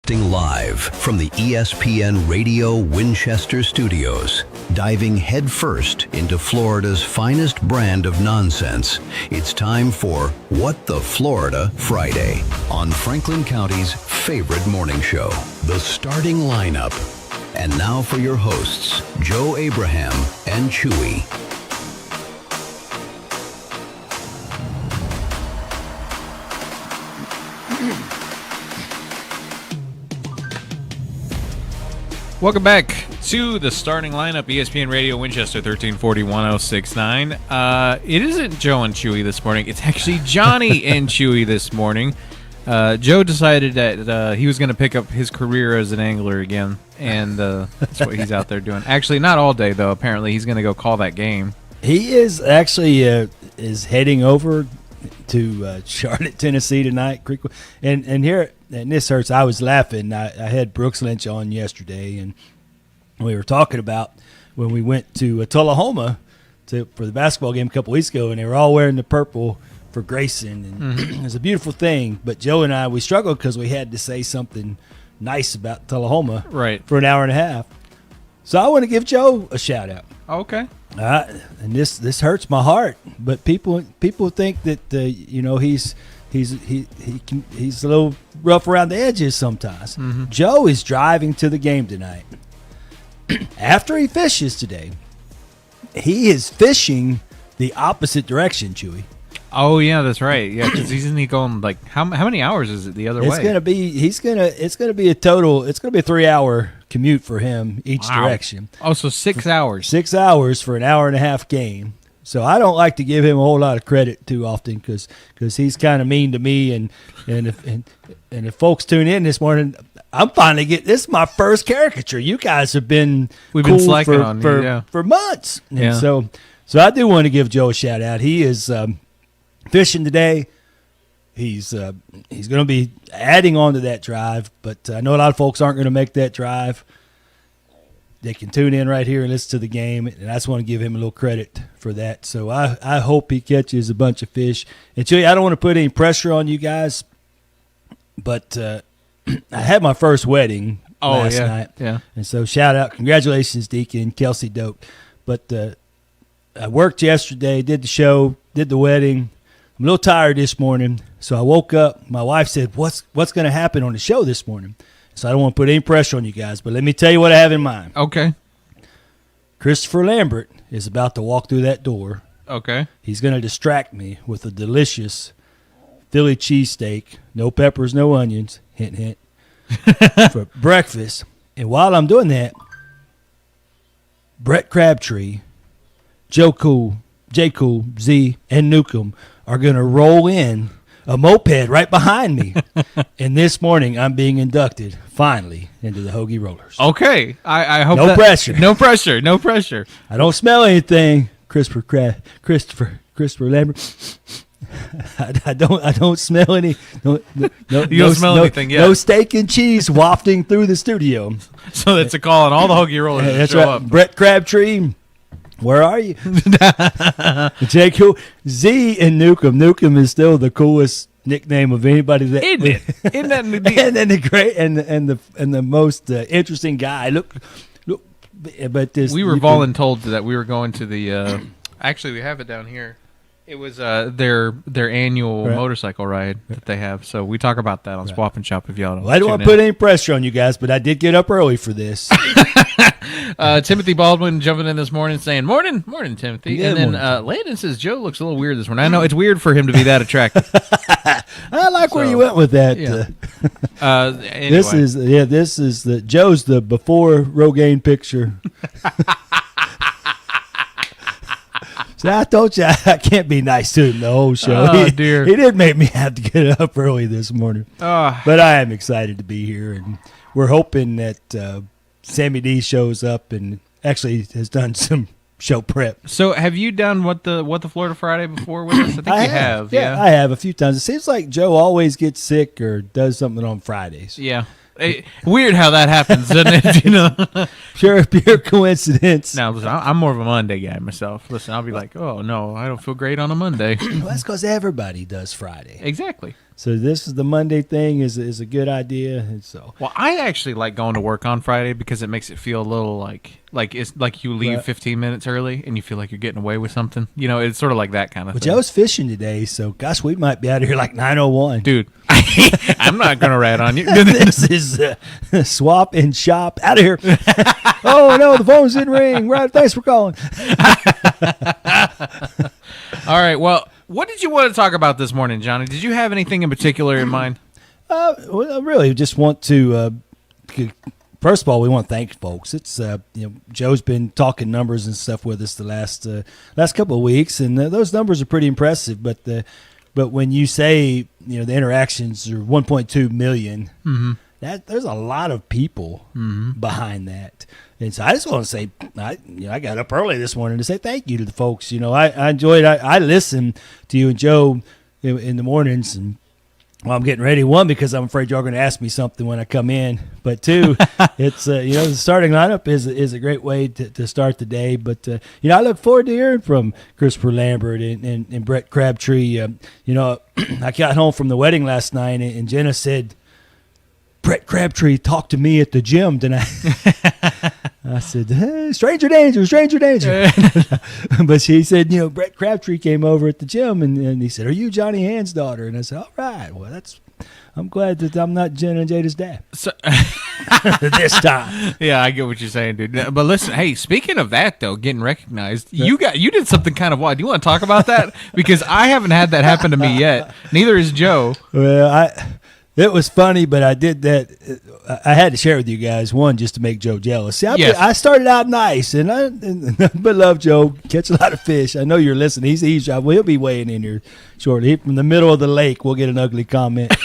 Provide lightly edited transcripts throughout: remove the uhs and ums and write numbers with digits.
Live from the ESPN Radio Winchester Studios, diving headfirst into Florida's finest brand of nonsense. It's time for What the Florida Friday on Franklin County's favorite morning show, The Starting Lineup. And now for your hosts, Joe Abraham and Chewy. Welcome back to the starting lineup, ESPN Radio Winchester 1340 1069. It isn't Joe and Chewy this morning. It's actually Johnny and Chewy this morning. Joe decided that he was going to pick up his career as an angler again, and that's what he's out there doing. Actually, not all day, though. Apparently, he's going to go call that game. He is actually is heading over to Charlotte, Tennessee tonight. And here, and this hurts, I was laughing. I had Brooks Lynch on yesterday, and we were talking about when we went to Tullahoma for the basketball game a couple weeks ago, and they were all wearing the purple for Grayson. And it was a beautiful thing. But Joe and I, we struggled because we had to say something nice about Tullahoma for an hour and a half. So I want to give Joe a shout-out. Okay. And this hurts my heart, but people think that he's a little rough around the edges sometimes. Mm-hmm. Joe is driving to the game tonight. After he fishes today, he is fishing the opposite direction, Chewy. Oh yeah, that's right. Yeah, because isn't he going like how many hours is it the other way? It's gonna be a 3-hour commute for him each direction. Oh, so 6 hours. 6 hours for an hour and a half game. So I don't like to give him a whole lot of credit too often because he's kind of mean to me and if folks tune in this morning, I'm finally getting this is my first caricature. You guys have been been slacking on you, for months. And yeah. So I do want to give Joe a shout out. He is fishing today. He's going to be adding on to that drive, but I know a lot of folks aren't going to make that drive. They can tune in right here and listen to the game, and I just want to give him a little credit for that. So I hope he catches a bunch of fish. And Chewy, I don't want to put any pressure on you guys, but I had my first wedding last night. Yeah. And so shout out, congratulations, Deacon, Kelsey Doak. But I worked yesterday, did the show, did the wedding. I'm a little tired this morning, so I woke up. My wife said, what's going to happen on the show this morning? So I don't want to put any pressure on you guys, but let me tell you what I have in mind. Okay. Christopher Lambert is about to walk through that door. Okay. He's going to distract me with a delicious Philly cheesesteak, no peppers, no onions, hint, hint, for breakfast. And while I'm doing that, Brett Crabtree, J. Cool, Z, and Newcomb are going to roll in a moped right behind me. And this morning, I'm being inducted, finally, into the Hoagie Rollers. Okay. I hope No pressure. No pressure. No pressure. I don't smell anything, Christopher Lambert. I don't smell any. No, you don't smell anything yet. No steak and cheese wafting through the studio. So that's a call on all the Hoagie Rollers to That's show right. up. Brett Crabtree, where are you? J. Cool, Z, and Newcomb. Newcomb is still the coolest nickname of anybody that. Isn't it? Isn't that and then the great and the most interesting guy. Look, but this we were voluntold that we were going to the. Actually, we have it down here. It was their annual motorcycle ride that they have. So we talk about that on Swap and Shop if y'all don't. Well, I don't want to put any pressure on you guys, but I did get up early for this. Timothy Baldwin jumping in this morning saying, Morning, Timothy. Good and then Landon says, Joe looks a little weird this morning. I know, it's weird for him to be that attractive. I like where you went with that. Yeah. Anyway. This is the Joe's the before Rogaine picture. So I told you I can't be nice to him the whole show. Oh, dear. He did make me have to get up early this morning. But I am excited to be here, and we're hoping that Sammy D shows up and actually has done some show prep. So have you done what the Florida Friday before with us? I think you have. Yeah, I have a few times. It seems like Joe always gets sick or does something on Fridays. Yeah. Weird how that happens, doesn't it? Pure coincidence. Now, listen, I'm more of a Monday guy myself. Listen, I'll be like, oh, no, I don't feel great on a Monday. Well, that's because everybody does Friday. Exactly. So this is the Monday thing is a good idea. And so, well, I actually like going to work on Friday because it makes it feel a little like it's like you leave 15 minutes early and you feel like you're getting away with something. It's sort of like that kind of thing. But I was fishing today, so gosh, we might be out of here like 9:01. Dude, I'm not going to rat on you. This is swap and shop out of here. Oh, no, the phones didn't ring. Right, thanks for calling. All right, well, what did you want to talk about this morning, Johnny? Did you have anything in particular in mind? Well, I really just want to, first of all, we want to thank folks. It's, Joe's been talking numbers and stuff with us the last couple of weeks, and those numbers are pretty impressive. But when you say, the interactions are 1.2 million, there's a lot of people behind that. And so I just want to say, I got up early this morning to say thank you to the folks. I enjoyed. I listen to you and Joe in the mornings, and while I'm getting ready. One, because I'm afraid y'all are going to ask me something when I come in. But two, it's the starting lineup is a great way to start the day. But I look forward to hearing from Christopher Lambert and Brett Crabtree. I got home from the wedding last night, and Jenna said, Brett Crabtree talked to me at the gym tonight. I said, hey, stranger danger. But she said, Brett Crabtree came over at the gym, and he said, are you Johnny Hand's daughter? And I said, all right, well, I'm glad that I'm not Jen and Jada's dad. So, this time. Yeah, I get what you're saying, dude. But listen, hey, speaking of that, though, getting recognized, you did something kind of wild. Do you want to talk about that? Because I haven't had that happen to me yet. Neither has Joe. Well, it was funny, but I did that. I had to share with you guys, one, just to make Joe jealous. See, I started out nice, but love Joe, catch a lot of fish. I know you're listening. He'll be weighing in here shortly. From the middle of the lake, we'll get an ugly comment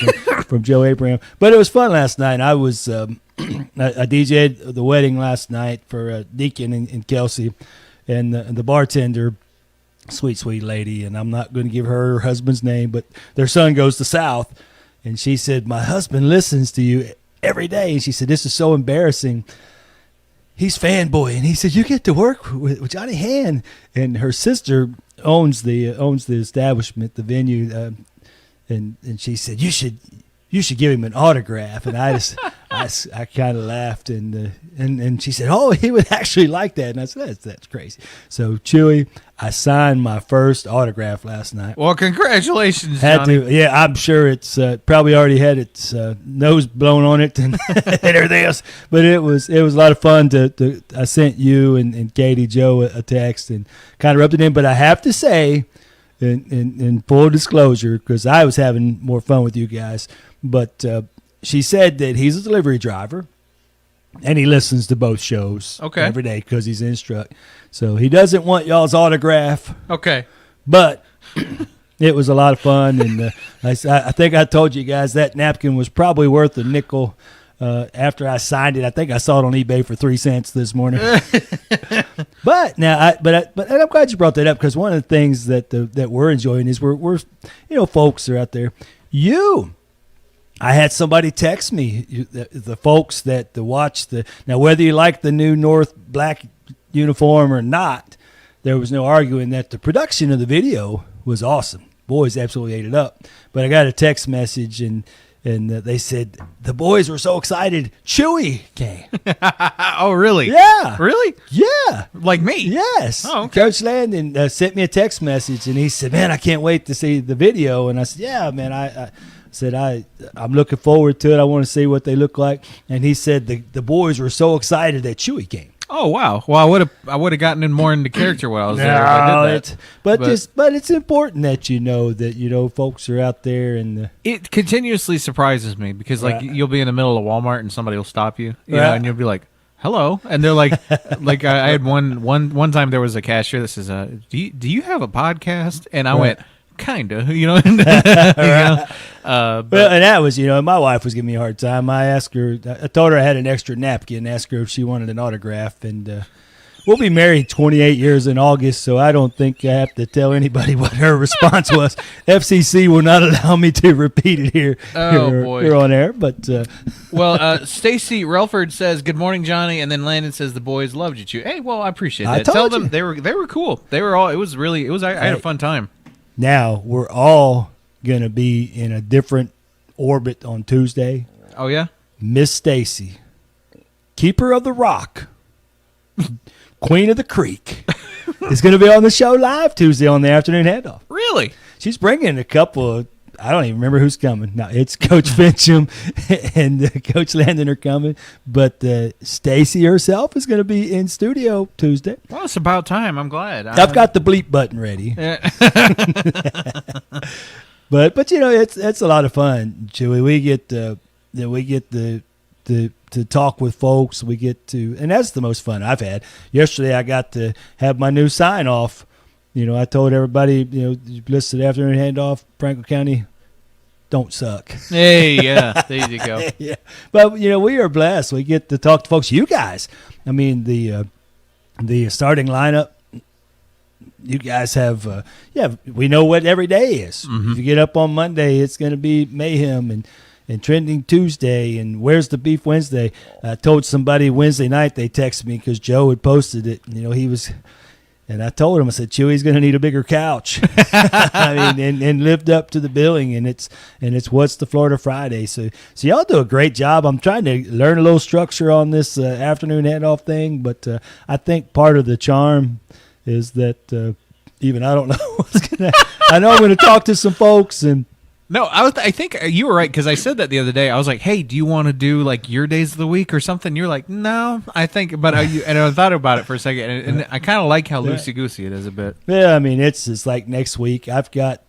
from Joe Abraham. But it was fun last night. I was I DJ'd the wedding last night for Deacon and Kelsey, and the bartender, sweet lady, and I'm not going to give her husband's name, but their son goes to South. And she said, my husband listens to you every day. And she said, this is so embarrassing. He's fanboy. And he said, you get to work with Johnny Hand. And her sister owns the establishment, the venue. And she said, you should give him an autograph. And I kind of laughed. And she said, oh, he would actually like that. And I said, that's crazy. So, Chewy, I signed my first autograph last night. Well, congratulations, Johnny. Yeah, I'm sure it's probably already had its nose blown on it and everything else. But it was a lot of fun I sent you and Katie Joe a text and kind of rubbed it in. But I have to say, in full disclosure, because I was having more fun with you guys, but she said that he's a delivery driver. And he listens to both shows every day because he's in Struck. So he doesn't want y'all's autograph. Okay. But it was a lot of fun. And I think I told you guys that napkin was probably worth a nickel after I signed it. I think I saw it on eBay for 3 cents this morning. But I'm glad you brought that up because one of the things that we're enjoying is we're folks are out there. I had somebody text me, the folks that watch now whether you like the new North black uniform or not, there was no arguing that the production of the video was awesome. Boys absolutely ate it up. But I got a text message and they said the boys were so excited, Chewy came. Oh, really? Yeah. Really? Yeah. Like me? Yes. Oh, okay. Coach Landon sent me a text message and he said, man, I can't wait to see the video. And I said, yeah, man, I said I'm looking forward to it. I want to see what they look like. And he said the boys were so excited that Chewy came. Oh wow! Well, I would have gotten in more into character while I was there. If I did that. But it's important that that folks are out there and it continuously surprises me because you'll be in the middle of Walmart and somebody will stop you, know, and you'll be like, "Hello," and they're like, I had one time there was a cashier that says, "Do you have a podcast?" And I went. Kinda, and that was, my wife was giving me a hard time. I asked her, I told her I had an extra napkin, asked her if she wanted an autograph, and we'll be married 28 years in August, so I don't think I have to tell anybody what her response was. FCC will not allow me to repeat it here on air. But Stacy Relford says, "Good morning, Johnny," and then Landon says, "The boys loved you, Chewy." Hey, well, I appreciate that. Tell them they were cool. They were all. I had a fun time. Now we're all gonna be in a different orbit on Tuesday. Oh yeah, Miss Stacy, keeper of the rock, queen of the creek, is going to be on the show live Tuesday on the afternoon handoff. Really? She's bringing a couple of, I don't even remember who's coming. No, it's Coach Fincham and Coach Landon are coming, but Stacy herself is going to be in studio Tuesday. Well, it's about time. I'm glad. I've got the bleep button ready. Yeah. But it's a lot of fun, Chewy. We get to talk with folks. We get to, and that's the most fun I've had. Yesterday, I got to have my new sign off. I told everybody, you listen to the afternoon handoff, Franklin County, don't suck. Hey, yeah, there you go. Yeah, but we are blessed. We get to talk to folks. You guys, I mean the starting lineup. You guys have, we know what every day is. Mm-hmm. If you get up on Monday, it's going to be mayhem and Trending Tuesday and Where's the Beef Wednesday. I told somebody Wednesday night, they texted me because Joe had posted it. And I told him, I said, Chewy's going to need a bigger couch. I mean, and lived up to the billing, and it's What's the Florida Friday. So y'all do a great job. I'm trying to learn a little structure on this afternoon handoff thing, but I think part of the charm is that even I don't know what's going to – I know I'm going to talk to some folks and – No, I think you were right because I said that the other day. I was like, "Hey, do you want to do like your days of the week or something?" You're like, "No, I think," but and I thought about it for a second, and I kind of like how loosey goosey it is a bit. Yeah, I mean, it's like next week. I've got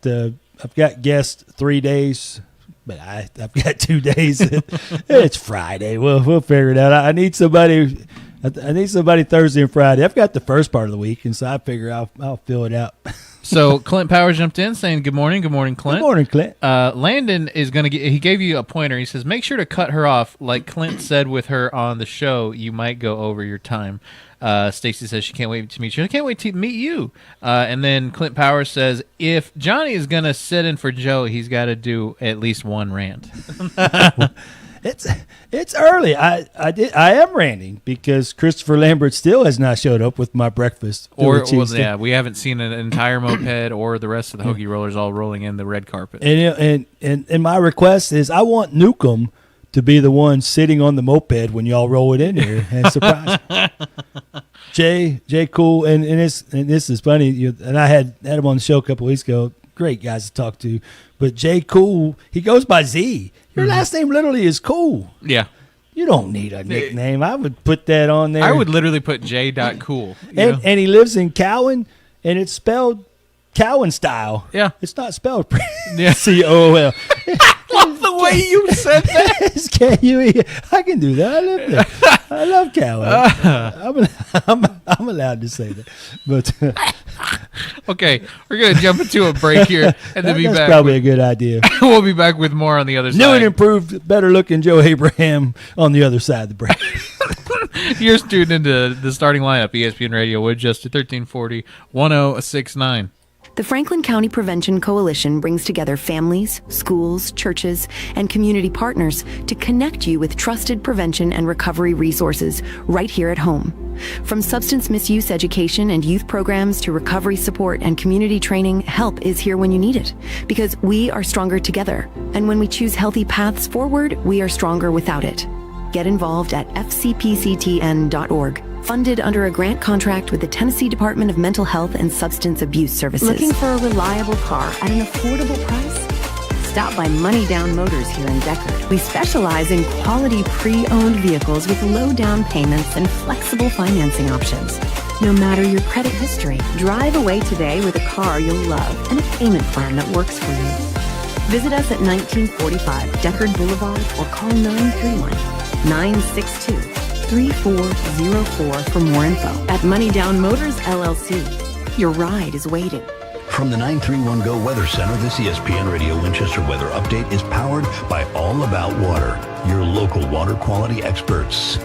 guests 3 days, but I've got 2 days. It's Friday. We'll figure it out. I need somebody. I need somebody Thursday and Friday. I've got the first part of the week, and so I figure I'll fill it out. So Clint Power jumped in saying, Good morning, Clint. Good morning, Clint. Landon is going to he gave you a pointer. He says, make sure to cut her off. Like Clint said with her on the show, you might go over your time. Stacy says she can't wait to meet you. I can't wait to meet you. And then Clint Power says, if Johnny is going to sit in for Joe, he's got to do at least one rant. It's early. I am ranting because Christopher Lambert still has not showed up with my breakfast. We haven't seen an entire moped or the rest of the Hoagie Rollers all rolling in the red carpet. And my request is I want Newcomb to be the one sitting on the moped when y'all roll it in here and surprise me. Jay Cool, and this is funny. And I had him on the show a couple weeks ago. Great guys to talk to, but Jay Cool, he goes by Z. Your last name literally is Cool. Yeah. You don't need a nickname. I would put that on there. I would literally put J.Cool. And he lives in Cowan, and it's spelled Cowan style. Yeah. It's not spelled C-O-O-L. Love the way you said that. It's K-U-E. I can do that. I live there. I love Cowan. I'm allowed to say that. But okay, we're going to jump into a break here and then be back. That's probably a good idea. We'll be back with more on the other side. New and improved, better-looking Joe Abraham on the other side of the break. You're tuned into the starting lineup, ESPN Radio, Woodchester 1340, 1069. The Franklin County Prevention Coalition brings together families, schools, churches, and community partners to connect you with trusted prevention and recovery resources right here at home. From substance misuse education and youth programs to recovery support and community training, help is here when you need it, because we are stronger together. And when we choose healthy paths forward, we are stronger without it. Get involved at fcpctn.org. Funded under a grant contract with the Tennessee Department of Mental Health and Substance Abuse Services. Looking for a reliable car at an affordable price? Stop by Money Down Motors here in Deckard. We specialize in quality pre-owned vehicles with low down payments and flexible financing options. No matter your credit history, drive away today with a car you'll love and a payment plan that works for you. Visit us at 1945 Deckard Boulevard or call 931-962-3404 for more info. At Money Down Motors, LLC. Your ride is waiting. From the 931 Go Weather Center, this ESPN Radio Winchester weather update is powered by All About Water, your local water quality experts.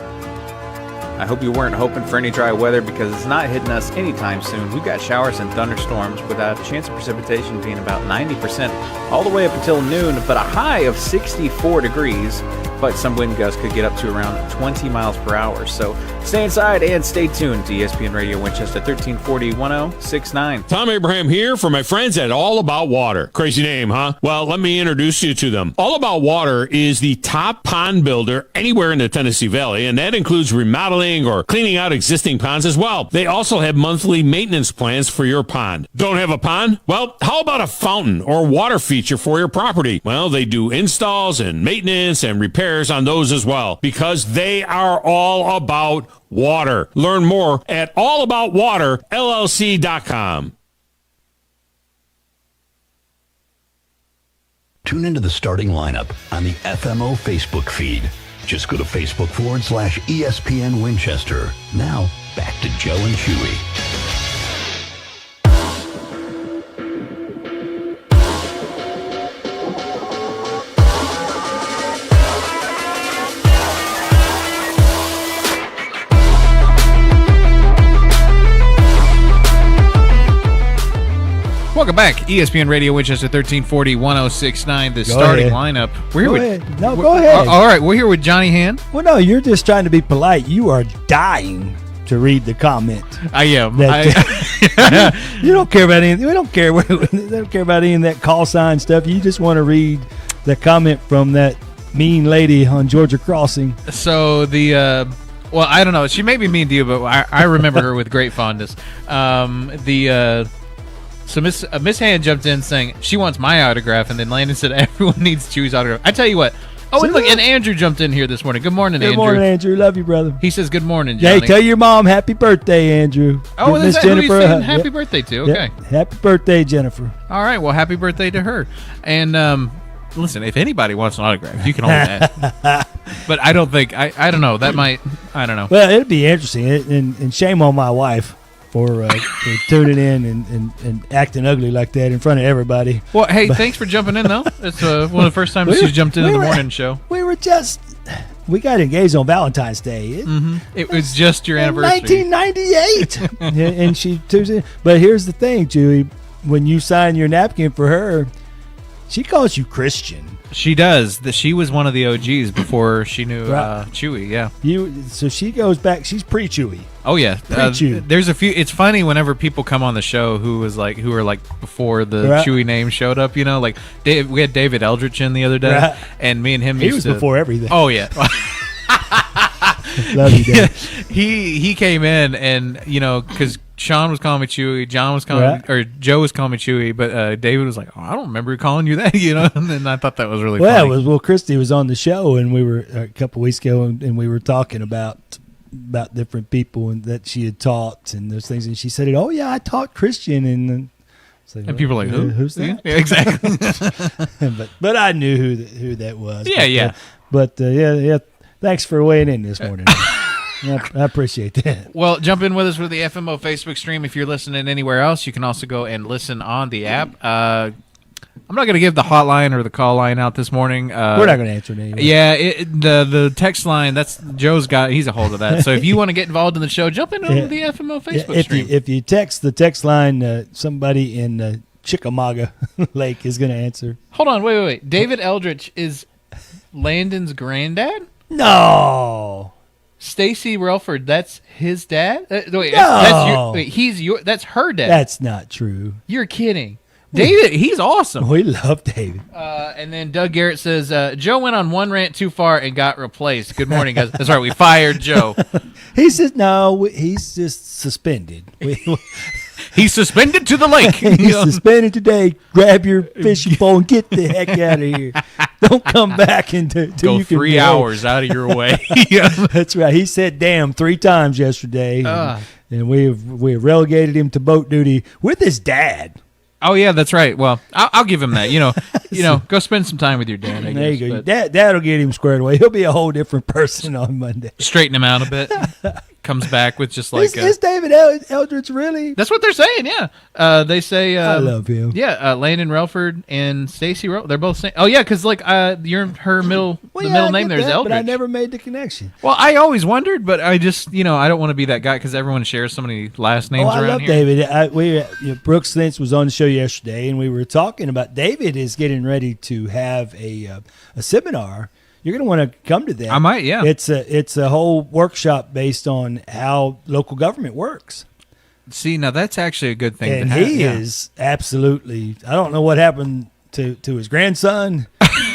I hope you weren't hoping for any dry weather because it's not hitting us anytime soon. We've got showers and thunderstorms with a chance of precipitation being about 90% all the way up until noon, but a high of 64 degrees. But some wind gusts could get up to around 20 miles per hour. So stay inside and stay tuned to ESPN Radio Winchester 1340 1069. Tom Abraham here for my friends at All About Water. Crazy name, huh? Well, let me introduce you to them. All About Water is the top pond builder anywhere in the Tennessee Valley, and that includes remodeling or cleaning out existing ponds as well. They also have monthly maintenance plans for your pond. Don't have a pond? Well, how about a fountain or water feature for your property? Well, they do installs and maintenance and repairs on those as well, because they are all about water. Learn more at allaboutwaterllc.com. Tune into the starting lineup on the FMO Facebook feed. Just go to Facebook.com/ESPN Winchester. Now, back to Joe and Chewy. Welcome back. ESPN Radio Winchester 1340 1069. The starting lineup. We're Go here ahead. No, go ahead. All right. We're here with Johnny Hand. Well, no, you're just trying to be polite. You are dying to read the comment. I am. You don't care about anything. We don't care. They don't care about any of that call sign stuff. You just want to read the comment from that mean lady on Georgia Crossing. So well, I don't know. She may be mean to you, but I remember her with great fondness. So Miss Hand jumped in saying she wants my autograph, and then Landon said everyone needs Chewy's autograph. I tell you what. Oh, and look, and Andrew jumped in here this morning. Good morning, Andrew. Good morning, Andrew. Love you, brother. He says good morning, Johnny. Hey, tell your mom happy birthday, Andrew. Oh, is Miss that who he's Jennifer, saying happy birthday to? Okay. Happy birthday, Jennifer. All right. Well, happy birthday to her. And listen, if anybody wants an autograph, you can hold that. But I don't think I don't know. That might I don't know. Well, it'd be interesting, and shame on my wife for tuning in and acting ugly like that in front of everybody. Well, hey, thanks for jumping in, though. It's one of the first times she's jumped into the morning show. We got engaged on Valentine's Day. It was just your anniversary. 1998. And she tunes in. But here's the thing, Chewy. When you sign your napkin for her, she calls you Christian. She does. She was one of the OGs before she knew Chewy. Yeah. So she goes back. She's pre-Chewy. Oh yeah. Pre-Chewy. There's a few. It's funny whenever people come on the show who were like before the Chewy name showed up. You know, like we had David Eldridge in the other day, and me and him. He was before everything. Oh yeah. Love you, Dave. He came in, and because Sean was calling me Chewy, John was calling or Joe was calling me Chewy, but David was like, "Oh, I don't remember calling you that," And then I thought that was really funny. Christy was on the show, and we were a couple weeks ago, and we were talking about different people and that she had taught and those things, and she said, "Oh yeah, I taught Christian," and people are like, who's that? Yeah, exactly. but I knew who that was. Yeah. But thanks for weighing in this morning. I appreciate that. Well, jump in with us with the FMO Facebook stream. If you're listening anywhere else, you can also go and listen on the app. I'm not going to give the hotline or the call line out this morning. We're not going to answer it anyway. Yeah, the text line, that's Joe's got. He's a hold of that. So if you want to get involved in the show, jump in over the FMO Facebook stream. If you text the text line, somebody in Chickamauga Lake is going to answer. Hold on, wait. David Eldridge is Landon's granddad? No. Stacy Relford, that's his dad? No. That's her dad. That's not true. You're kidding. David, he's awesome. We love David. And then Doug Garrett says, Joe went on one rant too far and got replaced. Good morning, guys. That's right, we fired Joe. He says, no, he's just suspended. He's suspended to the lake. He's suspended today. Grab your fishing pole and get the heck out of here. Don't come back until go you can 3 hours out of your way. That's right. He said damn 3 times yesterday. And we have relegated him to boat duty with his dad. Oh yeah, that's right. Well, I'll give him that. Go spend some time with your dad. I guess, there you go. That'll get him squared away. He'll be a whole different person on Monday. Straighten him out a bit. comes back with just like is David Eldridge really? That's what they're saying. Yeah, they say I love him. Yeah, Landon Relford and Stacy. They're both saying. Oh yeah, because like her middle Well, the yeah, middle I name get there is that, Eldridge. but I never made the connection. Well, I always wondered, but I just I don't want to be that guy because everyone shares so many last names I around love here. David. Brooks Lynch was on the show yesterday, and we were talking about David is getting ready to have a seminar. You're going to want to come to that. I might, yeah. It's a whole workshop based on how local government works. See, now that's actually a good thing. And to have. he is absolutely. I don't know what happened to his grandson,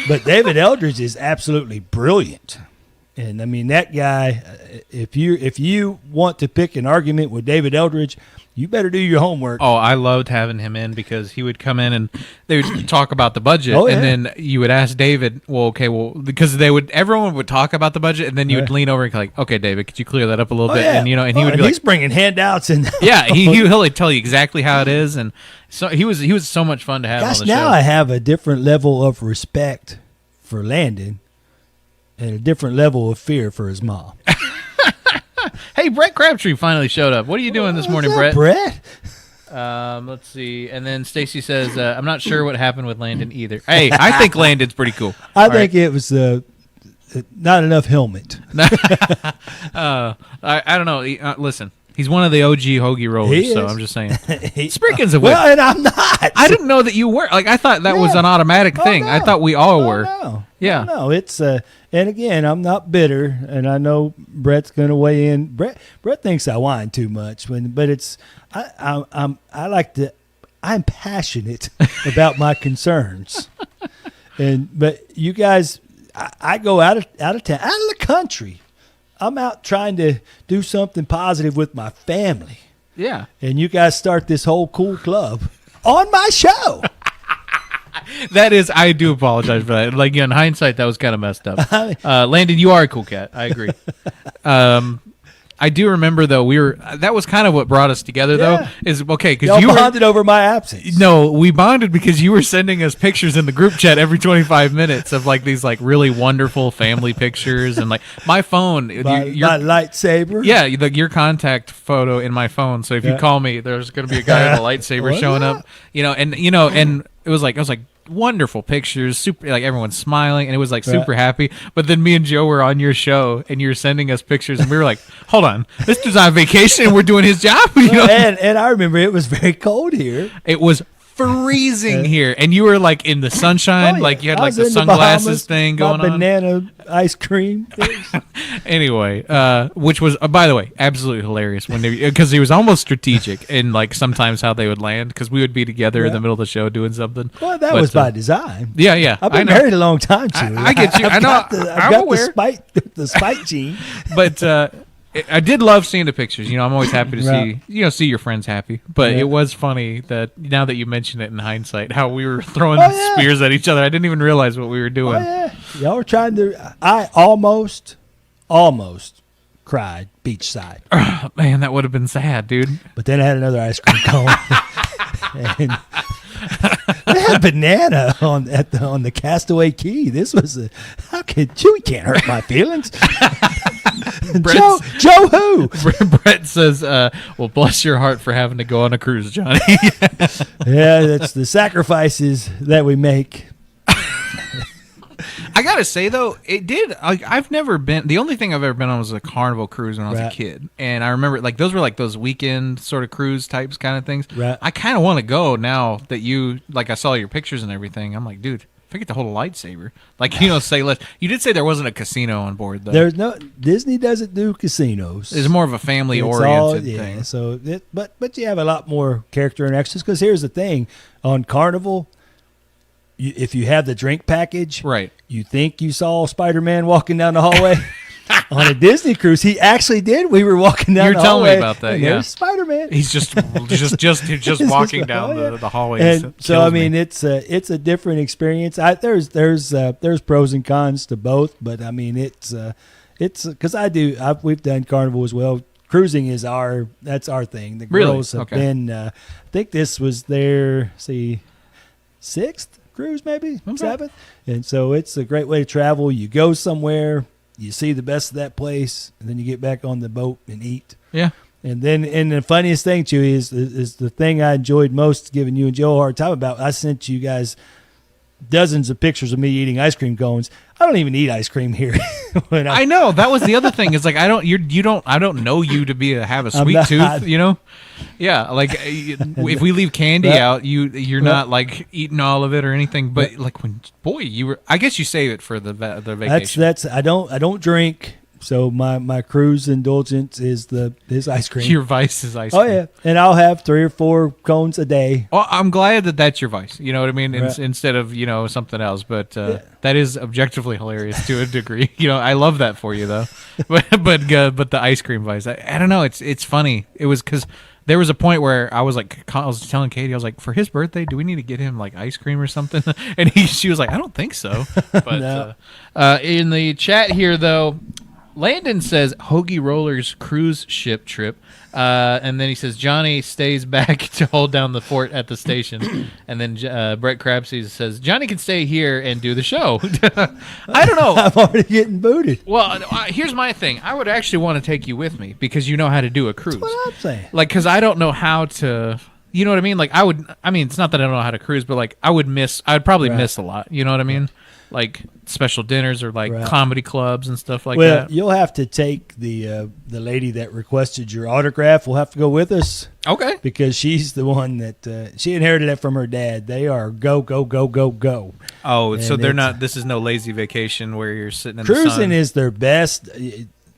but David Eldridge is absolutely brilliant. And I mean that guy. If you want to pick an argument with David Eldridge, you better do your homework. Oh, I loved having him in because he would come in and they would talk about the budget, Oh, yeah. and then you would ask David, because everyone would talk about the budget, and then you would lean over and be like, okay, David, could you clear that up a little bit? Yeah. And and he would be he's like, bringing handouts and yeah, he'll tell you exactly how it is, and so he was so much fun to have Gosh, on the now show. I have a different level of respect for Landon and a different level of fear for his mom. Hey, Brett Crabtree finally showed up. What are you doing this morning, What's up, Brett? Brett? Let's see. And then Stacy says, I'm not sure what happened with Landon either. Hey, I think Landon's pretty cool. I think it was not enough helmet. I don't know. Listen, he's one of the OG hoagie rollers, He so is. I'm just saying. Speaking of which, Well, and I'm not. I didn't know that you were. Like, I thought that was Yeah. an automatic thing. Oh, I no. thought we all Oh, were. no. Yeah. No, it's and again, I'm not bitter, and I know Brett's going to weigh in. Brett thinks I whine too much, but it's I'm passionate about my concerns, but you guys, I go out of town, out of the country. I'm out trying to do something positive with my family, Yeah. and you guys start this whole cool club on my show. That is, I do apologize for that. Like, in hindsight, that was kind of messed up. Landon, you are a cool cat. I agree. I do remember, though, that was kind of what brought us together, though, Yeah. is, okay, because Y'all you bonded over my absence. No, we bonded because you were sending us pictures in the group chat every 25 minutes of like these like really wonderful family pictures, and like my phone, My lightsaber. yeah, your contact photo in my phone. So if you call me, there's going to be a guy with a lightsaber Well, showing yeah. up, and it was like wonderful pictures, super, like everyone's smiling, and it was like super happy. But then me and Joe were on your show, and you were sending us pictures, and we were like, hold on, this dude's on vacation, and we're doing his job. And I remember it was very cold here. It was freezing here, and you were like in the sunshine, Oh, yeah. like you had I like was the in sunglasses Bahamas, thing my going on. banana ice cream. Anyway, which was by the way absolutely hilarious when because he was almost strategic in like sometimes how they would land, because we would be together in the middle of the show doing something. Well, that But, was by design. yeah. I've I been know. married a long time, too. I get you. I know. I've I'm got aware. the spite gene. But I did love seeing the pictures. I'm always happy to Right. see your friends happy. But Yeah. it was funny that now that you mention it in hindsight, how we were throwing Oh, yeah. spears at each other. I didn't even realize what we were doing. Oh, yeah. Y'all were trying to. I almost cried beachside. Man, that would have been sad, dude. But then I had another ice cream cone. And they had banana on the Castaway Key. This was Chewy can't hurt my feelings. Joe who? Brett says, well, bless your heart for having to go on a cruise, Johnny. Yeah, that's the sacrifices that we make. I gotta say though, it did. I've never been. The only thing I've ever been on was a Carnival cruise when I was a Right. kid, and I remember like those were like those weekend sort of cruise types kind of things. Right. I kind of want to go now that I saw your pictures and everything. I'm like, dude, if I get to hold a lightsaber, like say less. You did say there wasn't a casino on board though. There's no Disney doesn't do casinos. It's more of a family It's oriented all- thing. So, but you have a lot more character and extras. Because here's the thing: on Carnival, if you have the drink package, Right. you think you saw Spider-Man walking down the hallway. On a Disney cruise, he actually did. We were walking down You're the telling me hallway. about that, and yeah. There's Spider-Man. He's just walking down the hallway. And so I mean, it's a different experience. There's pros and cons to both, but I mean it's because we've done Carnival as well. Cruising is that's our thing. The Really? girls have Okay. been. I think this was their sixth cruise, maybe Okay. seventh, and so it's a great way to travel. You go somewhere, you see the best of that place, and then you get back on the boat and eat. Yeah. And the funniest thing, Chewy, is the thing I enjoyed most giving you and Joe a hard time about. I sent you guys dozens of pictures of me eating ice cream cones. I don't even eat ice cream here. I know that was the other thing. Is like I don't know you to have a sweet tooth. You know, yeah. Like if we leave candy out, you're not like eating all of it or anything. But like you were. I guess you save it for the vacation. That's I don't drink. So my cruise indulgence is ice cream. Your vice is ice cream. Oh yeah, and I'll have 3 or 4 cones a day. Well, I'm glad that that's your vice. You know what I mean? Right. Instead of something else. But that is objectively hilarious to a degree. I love that for you though. but the ice cream vice. I don't know. It's funny. It was because there was a point where I was telling Katie, I was like, for his birthday, do we need to get him like ice cream or something? And she was like, I don't think so. But No. In the chat here though. Landon says Hoagie Rollers cruise ship trip, and then he says Johnny stays back to hold down the fort at the station, and then Brett Crabsey says Johnny can stay here and do the show. I don't know. I'm already getting booted. Well, here's my thing. I would actually want to take you with me because you know how to do a cruise. That's what I'm saying. Like, because I don't know how to. You know what I mean? Like, it's not that I don't know how to cruise, but like, I'd probably miss a lot. You know what I mean? Like special dinners or like comedy clubs and stuff like that. Well, you'll have to take the lady that requested your autograph. Will have to go with us. Okay. Because she's the one that she inherited that from her dad. They are go, go, go, go, go. Oh, and so they're not. This is no lazy vacation where you're sitting in the sun. Cruising is their best.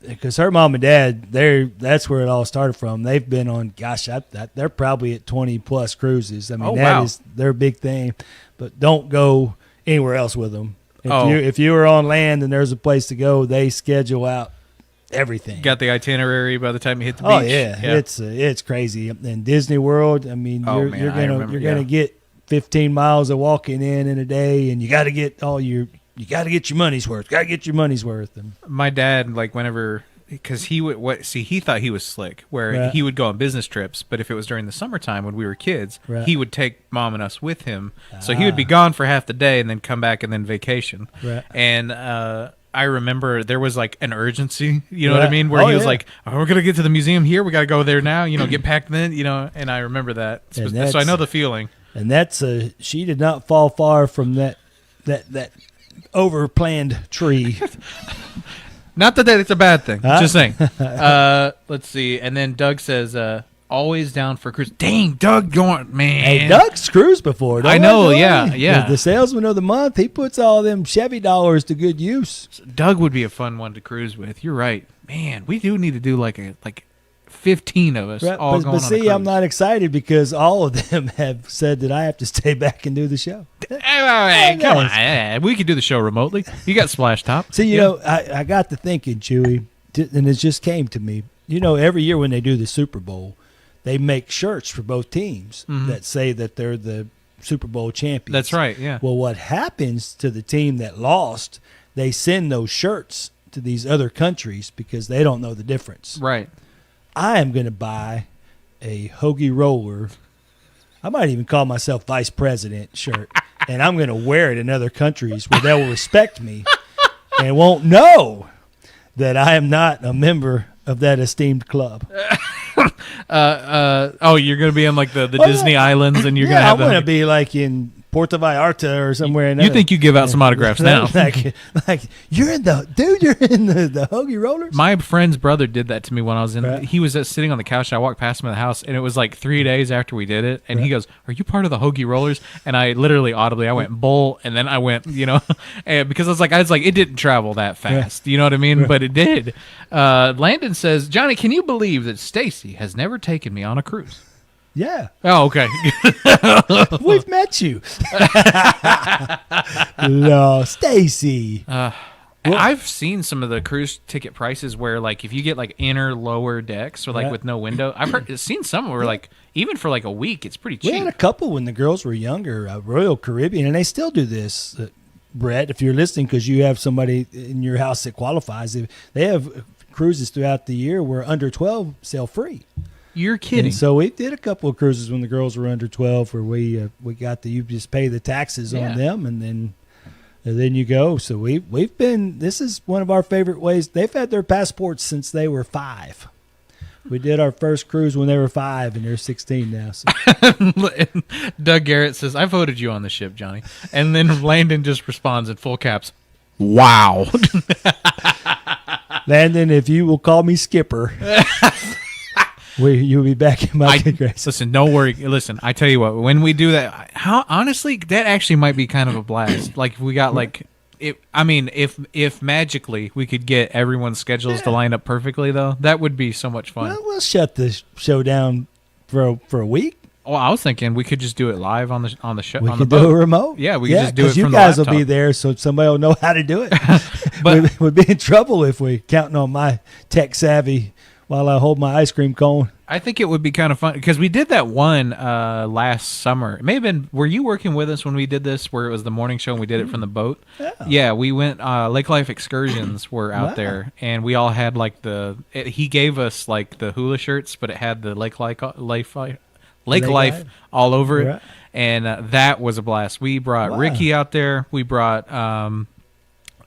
Because her mom and dad, that's where it all started from. They've been on, they're probably at 20 plus cruises. I mean, that is their big thing. But don't go anywhere else with them. If you were on land and there's a place to go, they schedule out everything. Got the itinerary by the time you hit the beach. Oh yeah. It's crazy. In Disney World, I mean, you're gonna get 15 miles of walking in a day, and you got to get your money's worth. Got to get your money's worth. And my dad, like whenever. Because he thought he was slick, where he would go on business trips, but if it was during the summertime when we were kids, he would take mom and us with him. So he would be gone for half the day and then come back and then vacation. Right. And I remember there was like an urgency, you know what I mean? Where he was like, we're going to get to the museum here. We got to go there now, get packed then, and I remember that. So I know the feeling. And that's she did not fall far from that over-planned tree. Not that it's a bad thing. Just saying. Let's see. And then Doug says, always down for cruise. Dang, Doug going, man. Hey, Doug's cruised before. I know, yeah. The salesman of the month, he puts all them Chevy dollars to good use. Doug would be a fun one to cruise with. You're right. Man, we do need to do like 15 of us all going on a cruise. I'm not excited because all of them have said that I have to stay back and do the show. Hey, come on. We could do the show remotely. You got Splash Top. See, I got to thinking, Chewy, and it just came to me. Every year when they do the Super Bowl, they make shirts for both teams that say that they're the Super Bowl champions. That's right, yeah. Well, what happens to the team that lost, they send those shirts to these other countries because they don't know the difference. Right. I am going to buy a Hoagie Roller. I might even call myself Vice President shirt, and I'm going to wear it in other countries where they will respect me and won't know that I am not a member of that esteemed club. You're going to be on like the Disney Islands, and you're going to have. I'm going to be like in Puerto Vallarta or somewhere. You think you give out some autographs now? like you're in the Hoagie Rollers. My friend's brother did that to me when I was in. Right. He was sitting on the couch. And I walked past him in the house, and it was like 3 days after we did it. And he goes, "Are you part of the Hoagie Rollers?" And I literally audibly, I went bull, and then I went, and because I was like, it didn't travel that fast. You know what I mean? But it did. Landon says, Johnny, can you believe that Stacy has never taken me on a cruise? Yeah. Oh, okay. We've met you. No, Stacy. I've seen some of the cruise ticket prices where, like, if you get like inner lower decks or like with no window, I've seen some where like even for like a week, it's pretty cheap. We had a couple when the girls were younger, Royal Caribbean, and they still do this. Brett, if you're listening, because you have somebody in your house that qualifies, they have cruises throughout the year where under 12 sail free. You're kidding. And so we did a couple of cruises when the girls were under 12 where we got you just pay the taxes on them, and then And then you go. So we've been. This is one of our favorite ways. They've had their passports since they were 5. We did our first cruise when they were 5, and they're 16 now. So. Doug Garrett says, "I voted you on the ship, Johnny," and then Landon just responds in full caps, "Wow." Landon, if you will call me Skipper, you'll be back in my good graces. Listen, don't worry. Listen, I tell you what. When we do that, honestly, that actually might be kind of a blast. Like if we got if magically we could get everyone's schedules to line up perfectly, though, that would be so much fun. Well, we'll shut the show down for a week. Well, I was thinking we could just do it live on the show. We on could the do boat. a remote. Yeah, we could just do it from you the guys laptop. will be there, so somebody will know how to do it. But we'd be in trouble if we counting on my tech savvy while I hold my ice cream cone. I think it would be kind of fun because we did that one last summer. It may have been. Were you working with us when we did this? Where it was the morning show and we did it from the boat. Yeah, we went. Lake Life Excursions were out there, and we all had like he gave us like the hula shirts, but it had the Lake Life all over it, Right. and that was a blast. We brought Ricky out there. We brought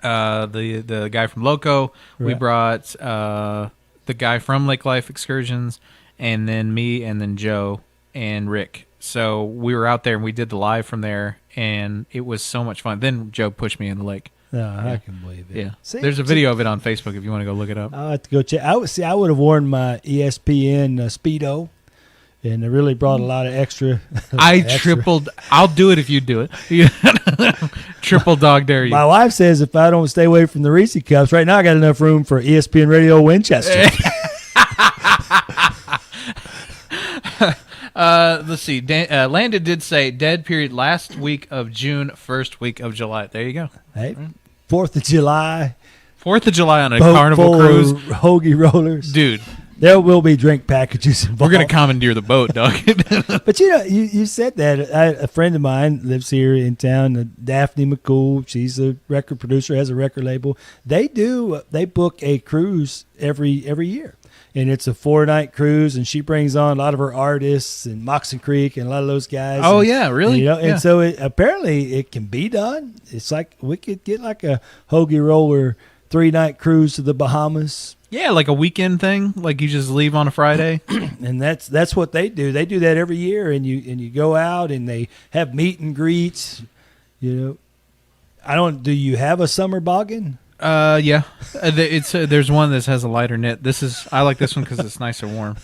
the guy from Loco. We Right. brought the guy from Lake Life Excursions, and then me, and then Joe and Rick. So we were out there and we did the live from there, and it was so much fun. Then Joe pushed me in the lake. No, I can believe it. Yeah, See, there's a video of it on Facebook if you want to go look it up. I'll have to go check. I would have worn my ESPN Speedo, and it really brought a lot of extra. I'll do it if you do it. Triple dog dare you. My wife says if I don't stay away from the Reese cups, right now I got enough room for ESPN Radio Winchester. Let's see. Landon did say dead period last week of June, first week of July. There you go. Hey, 4th of July. 4th of July on a Boat Carnival full cruise. of hoagie rollers. Dude, There will be drink packages involved. we're going to commandeer the boat, dog. But you said that. A friend of mine lives here in town, Daphne McCool. She's a record producer, has a record label. They book a cruise every year. And it's a 4-night cruise, and she brings on a lot of her artists and Moxon Creek and a lot of those guys. Oh, and, yeah, really? And Yeah. so apparently it can be done. It's like we could get like a hoagie roller 3-night cruise to the Bahamas. Yeah, like a weekend thing. Like you just leave on a Friday. And that's what they do. They do that every year, and you go out and they have meet and greets. Do you have a summer boggin? Yeah. There's one that has a lighter knit. I like this one because it's nice and warm.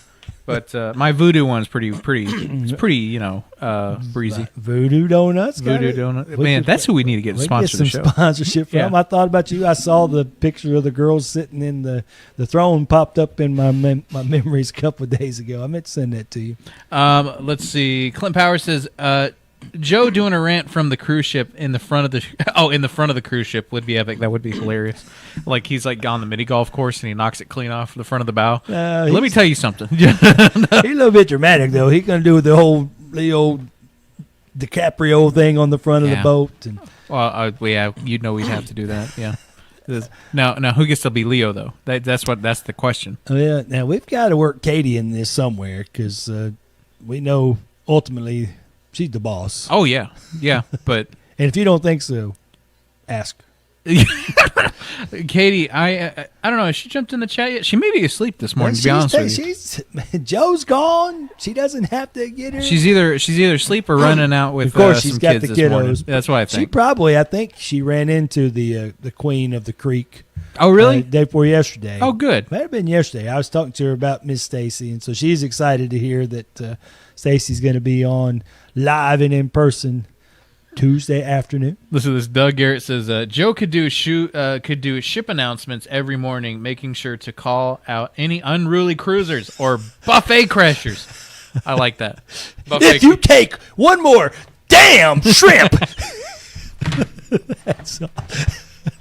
But my Voodoo one's pretty. It's pretty, breezy. Voodoo Donuts. Voodoo Donut. Man, that's who we need to get to sponsor the some show. sponsorship from. Yeah. I thought about you. I saw the picture of the girls sitting in the throne popped up in my memories a couple of days ago. I meant to send that to you. Let's see. Clint Power says, Joe doing a rant from the cruise ship in the front of the cruise ship would be epic. That would be hilarious. Like he's like on the mini golf course and he knocks it clean off the front of the bow. Let me tell you something. He's a little bit dramatic though. He's gonna do the old DiCaprio thing on the front of the boat. And well, you'd know we'd have to do that. Yeah. Now, who gets to be Leo though? That's the question. oh yeah, now we've got to work Katie in this somewhere because we know ultimately she's the boss. Oh yeah, but And if you don't think so, ask her. Katie, I don't know. Has she jumped in the chat yet? She may be asleep this morning. To be honest with you, Joe's gone. She doesn't have to get her. she's either asleep or running out with Of course, she's some got kids the this morning. kiddos. That's what I She think. probably, I think she ran into the Queen of the Creek. Oh really? Day before yesterday. Oh good. Might have been yesterday. I was talking to her about Miss Stacy, and so she's excited to hear that Stacy's going to be on live and in person Tuesday afternoon. Listen to this. Doug Garrett says Joe could do ship announcements every morning, making sure to call out any unruly cruisers or buffet crashers. I like that. If you take one more damn shrimp,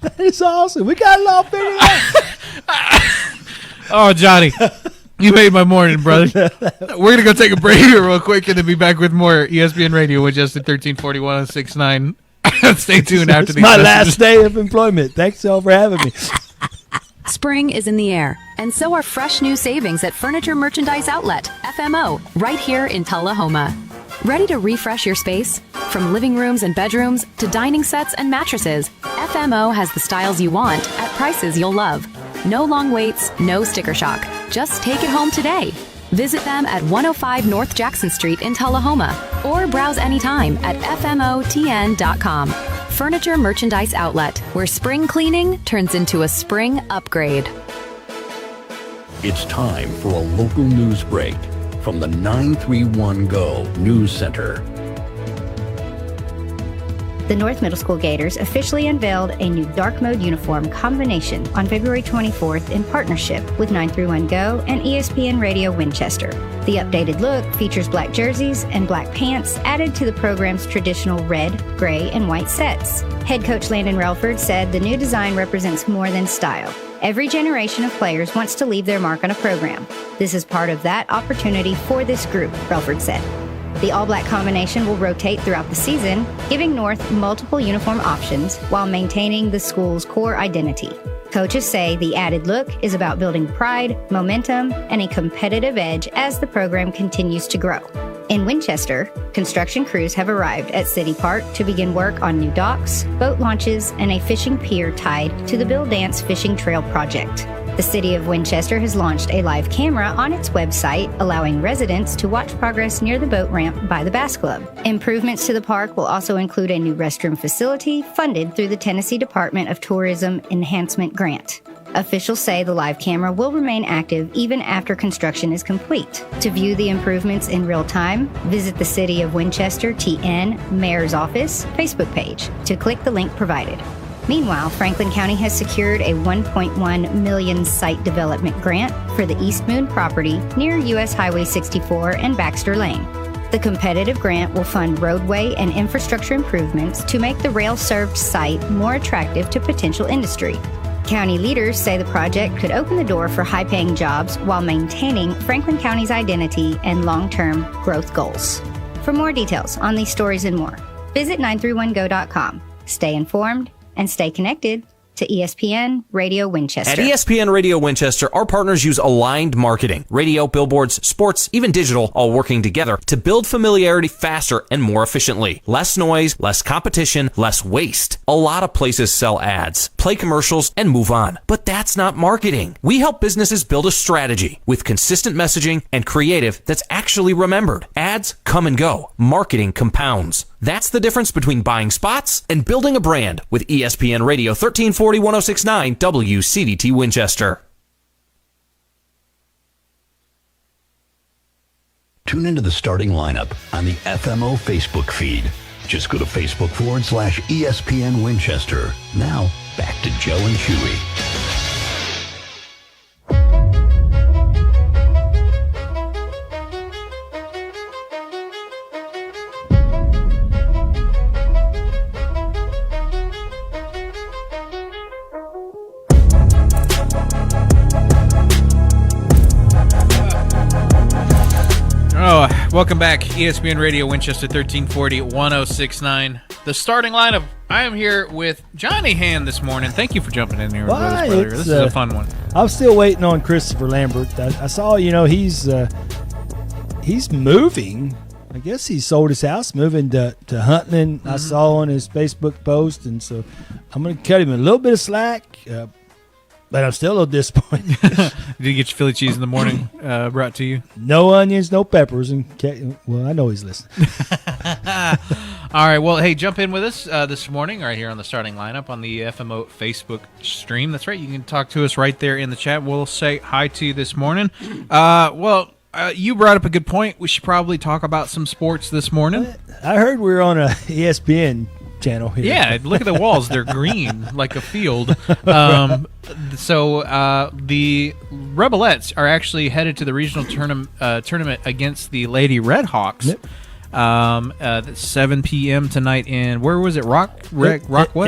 that is awesome. We got it all figured out. Oh, Johnny, you made my morning, brother. We're going to go take a break here real quick and then be back with more ESPN Radio, Winchester 1340 1069. Stay tuned after It's these my messages. last day of employment. Thanks all for having me. Spring is in the air, and so are fresh new savings at Furniture Merchandise Outlet, FMO, right here in Tullahoma. Ready to refresh your space? From living rooms and bedrooms to dining sets and mattresses, FMO has the styles you want at prices you'll love. No long waits, no sticker shock. Just take it home today. Visit them at 105 North Jackson Street in Tullahoma or browse anytime at fmotn.com. Furniture Merchandise Outlet, where spring cleaning turns into a spring upgrade. It's time for a local news break from the 931 Go News Center. The North Middle School Gators officially unveiled a new dark mode uniform combination on February 24th in partnership with 931 Go and ESPN Radio Winchester. The updated look features black jerseys and black pants added to the program's traditional red, gray, and white sets. Head coach Landon Relford said the new design represents more than style. Every generation of players wants to leave their mark on a program. This is part of that opportunity for this group, Relford said. The all-black combination will rotate throughout the season, giving North multiple uniform options while maintaining the school's core identity. Coaches say the added look is about building pride, momentum, and a competitive edge as the program continues to grow. In Winchester, construction crews have arrived at City Park to begin work on new docks, boat launches, and a fishing pier tied to the Bill Dance Fishing Trail project. The City of Winchester has launched a live camera on its website, allowing residents to watch progress near the boat ramp by the Bass Club. Improvements to the park will also include a new restroom facility funded through the Tennessee Department of Tourism Enhancement Grant. Officials say the live camera will remain active even after construction is complete. To view the improvements in real time, visit the City of Winchester TN Mayor's Office Facebook page to click the link provided. Meanwhile, Franklin County has secured a $1.1 million site development grant for the East Moon property near U.S. Highway 64 and Baxter Lane. The competitive grant will fund roadway and infrastructure improvements to make the rail-served site more attractive to potential industry. County leaders say the project could open the door for high-paying jobs while maintaining Franklin County's identity and long-term growth goals. For more details on these stories and more, visit 931go.com. Stay informed and stay connected to ESPN Radio Winchester. At ESPN Radio Winchester, our partners use aligned marketing. Radio, billboards, sports, even digital, all working together to build familiarity faster and more efficiently. Less noise, less competition, less waste. A lot of places sell ads, play commercials, and move on. But that's not marketing. We help businesses build a strategy with consistent messaging and creative that's actually remembered. Ads come and go. Marketing compounds. That's the difference between buying spots and building a brand with ESPN Radio 1340 1069 WCDT Winchester. Tune into the starting lineup on the FMO Facebook feed. Just go to Facebook.com/ESPN Winchester. Now, back to Joe and Chewy. Welcome back, ESPN Radio Winchester 1340 1069. The starting lineup. I am here with Johnny Hand this morning. Thank you for jumping in here with us, brother. This is a fun one. I'm still waiting on Christopher Lambert. I saw, he's moving. I guess he sold his house, moving to Huntland. I saw on his Facebook post, and so I'm going to cut him a little bit of slack. But I'm still a little disappointed. Did you get your Philly cheese in the morning brought to you? No onions, no peppers. Well, I know he's listening. All right. Well, hey, jump in with us this morning right here on the starting lineup on the FMO Facebook stream. That's right. You can talk to us right there in the chat. We'll say hi to you this morning. You brought up a good point. We should probably talk about some sports this morning. I heard we were on a ESPN channel here. Yeah, look at the walls. They're green like a field. So the Rebelettes are actually headed to the regional tournament against the Lady Redhawks. Yep. 7 p.m. tonight in, where was it? Rockwood?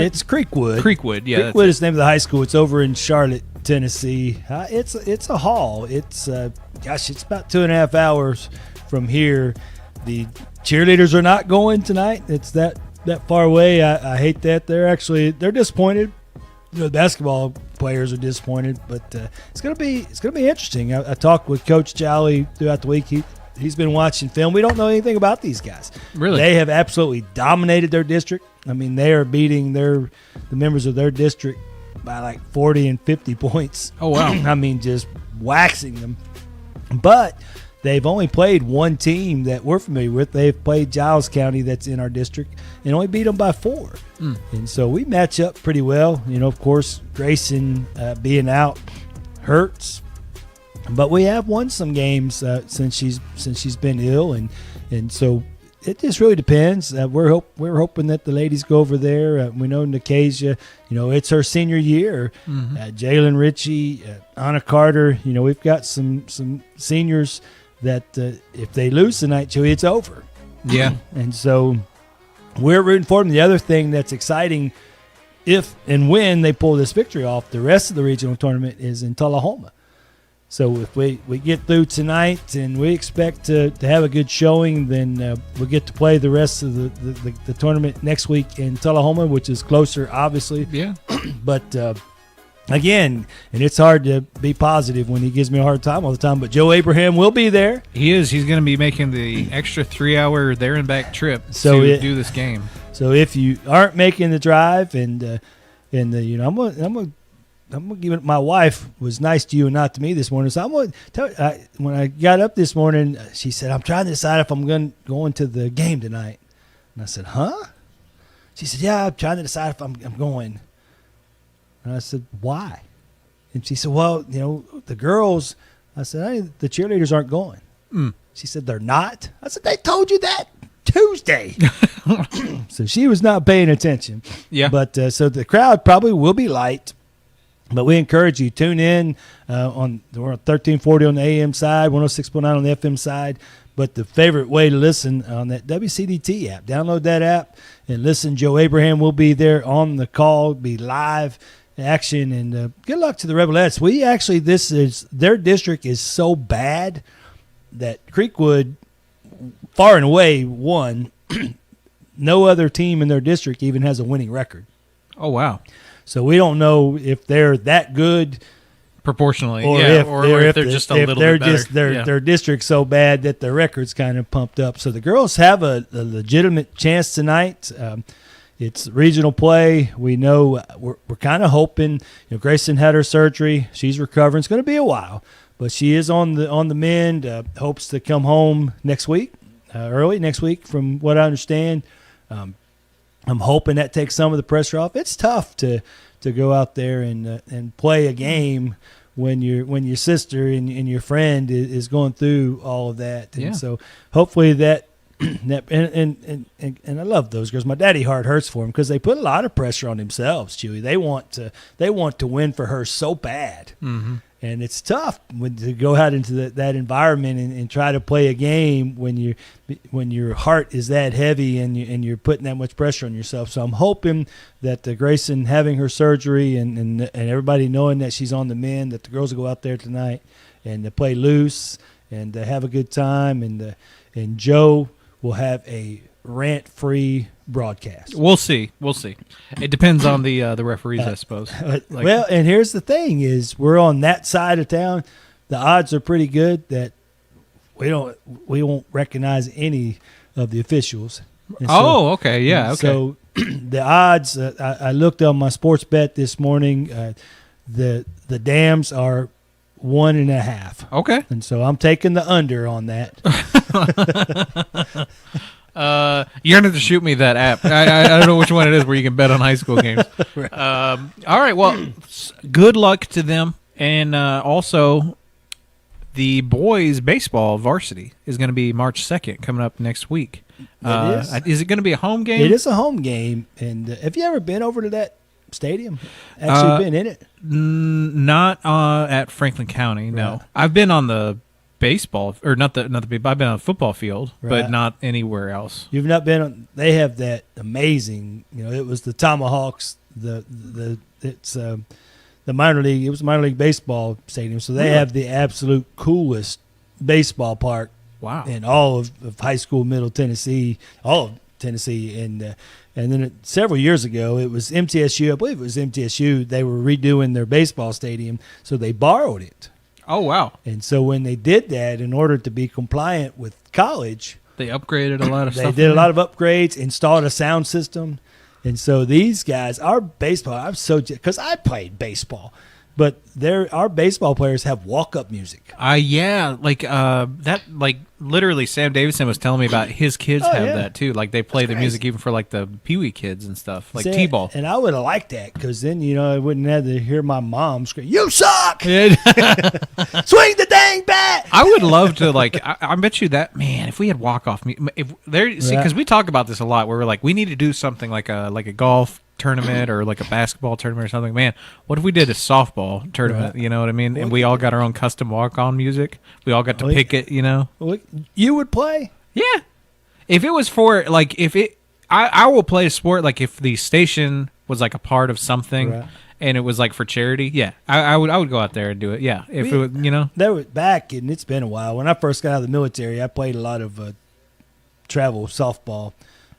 It's Creekwood. Creekwood, yeah. Creekwood is the name of the high school. It's over in Charlotte, Tennessee. It's a haul. It's about 2.5 hours from here. The cheerleaders are not going tonight. It's that far away. I hate that. They're disappointed. The basketball players are disappointed, but it's gonna be interesting. I talked with Coach Jolly throughout the week. he's been watching film. We don't know anything about these guys. Really? They have absolutely dominated their district. I mean, they are beating the members of their district by like 40 and 50 points. Oh, wow. I mean, just waxing them. But they've only played one team that we're familiar with. They've played Giles County, that's in our district, and only beat them by 4. And so we match up pretty well. You know, of course, Grayson being out hurts, but we have won some games since she's been ill, and so it just really depends. We're hoping that the ladies go over there. We know Nicasia, it's her senior year. Jalen Ritchie, Anna Carter. We've got some seniors that if they lose tonight, Chewy, it's over. Yeah. And so we're rooting for them. The other thing that's exciting, if and when they pull this victory off, the rest of the regional tournament is in Tullahoma. So if we get through tonight and we expect to have a good showing, then we'll get to play the rest of the tournament next week in Tullahoma, which is closer, obviously. Yeah. But again, and it's hard to be positive when he gives me a hard time all the time, but Joe Abraham will be there. He is. He's going to be making the extra 3-hour there and back trip to do this game. So if you aren't making the drive, and I'm gonna give it. My wife was nice to you and not to me this morning. So I'm gonna tell you, when I got up this morning, she said, "I'm trying to decide if I'm going to the game tonight." And I said, "Huh?" She said, "Yeah, I'm trying to decide if I'm going." And I said, "Why?" And she said, "Well, the girls." I said, "The cheerleaders aren't going." She said, "They're not?" I said, "They told you that Tuesday." So she was not paying attention. Yeah. But so the crowd probably will be light. But we encourage you, tune in we're on 1340 on the AM side, 106.9 on the FM side. But the favorite way to listen on that WCDT app, download that app and listen. Joe Abraham will be there on the call, be live action, and good luck to the Rebelettes. We actually, their district is so bad that Creekwood far and away won. No other team in their district even has a winning record. Oh, wow. So we don't know if they're that good proportionally, or if they're just a little bit better. Their district's so bad that their record's kind of pumped up. So the girls have a legitimate chance tonight. It's regional play. We know we're kind of hoping. Grayson had her surgery. She's recovering. It's going to be a while, but she is on the mend. Hopes to come home next week, early next week, from what I understand. I'm hoping that takes some of the pressure off. It's tough to go out there and play a game when your sister and your friend is going through all of that. And so hopefully that and I love those girls. My daddy heart hurts for them because they put a lot of pressure on themselves, Chewy. They want to win for her so bad. Mm-hmm. And it's tough to go out into that environment and try to play a game when your heart is that heavy and you're putting that much pressure on yourself. So I'm hoping that Grayson having her surgery and everybody knowing that she's on the mend, that the girls will go out there tonight and play loose and have a good time, and Joe will have a rant-free broadcast. We'll see. It depends on the referees, I suppose. Well, and here's the thing: is we're on that side of town. The odds are pretty good that we won't recognize any of the officials. Okay, yeah, okay. So the odds, I looked on my sports bet this morning. The Dams are 1.5. Okay, and so I'm taking the under on that. You're going to have to shoot me that app. I don't know which one it is where you can bet on high school games. Right. All right, well, good luck to them. And also, the boys' baseball varsity is going to be March 2nd, coming up next week. It is. Is it going to be a home game? It is a home game. And have you ever been over to that stadium? Actually been in it? Not at Franklin County, no. Right. I've been on the baseball, or not the I've been on a football field, right, but not anywhere else. You've not been on? They have that amazing. It was the Tomahawks. It's the minor league. It was a minor league baseball stadium. So they have the absolute coolest baseball park. Wow. In all of high school, middle Tennessee, all of Tennessee, and then several years ago it was MTSU. I believe it was MTSU. They were redoing their baseball stadium, so they borrowed it. Oh, wow. And so when they did that, in order to be compliant with college, They upgraded a lot of they stuff. did a lot of upgrades, installed a sound system. And so these guys, our baseball, I'm so, because I played baseball, but our baseball players have walk-up music. Yeah, literally Sam Davison was telling me about his kids have yeah. that too. Like they play That's the crazy. music even for like the Pee-wee kids and stuff, like See, T-ball. And I would have liked that because then, I wouldn't have to hear my mom scream, "You suck! Yeah. Swing the dang bat!" I would love to I bet you that, man, if we had walk-off if there because we talk about this a lot where we're like we need to do something like a golf tournament or like a basketball tournament or something. Man, what if we did a softball tournament? Right. You know what I mean? And we all got our own custom walk-on music. We all got to pick it. Well, you would play? Yeah. If it was for I will play a sport like if the station was like a part of something. Right. And it was like for charity, yeah, I would go out there and do it, yeah. If it was, There was back, and it's been a while. When I first got out of the military, I played a lot of travel softball,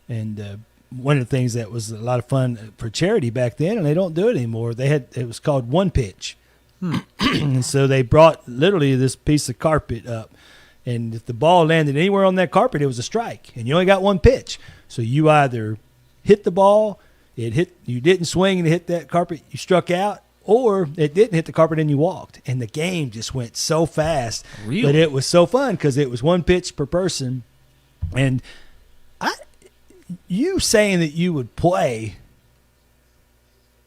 and one of the things that was a lot of fun for charity back then, and they don't do it anymore. It was called one pitch, and so they brought literally this piece of carpet up, and if the ball landed anywhere on that carpet, it was a strike, and you only got one pitch. So you either hit the ball. You didn't swing and hit that carpet, you struck out, or it didn't hit the carpet and you walked. And the game just went so fast. Really? But it was so fun because it was one pitch per person. And you saying that you would play,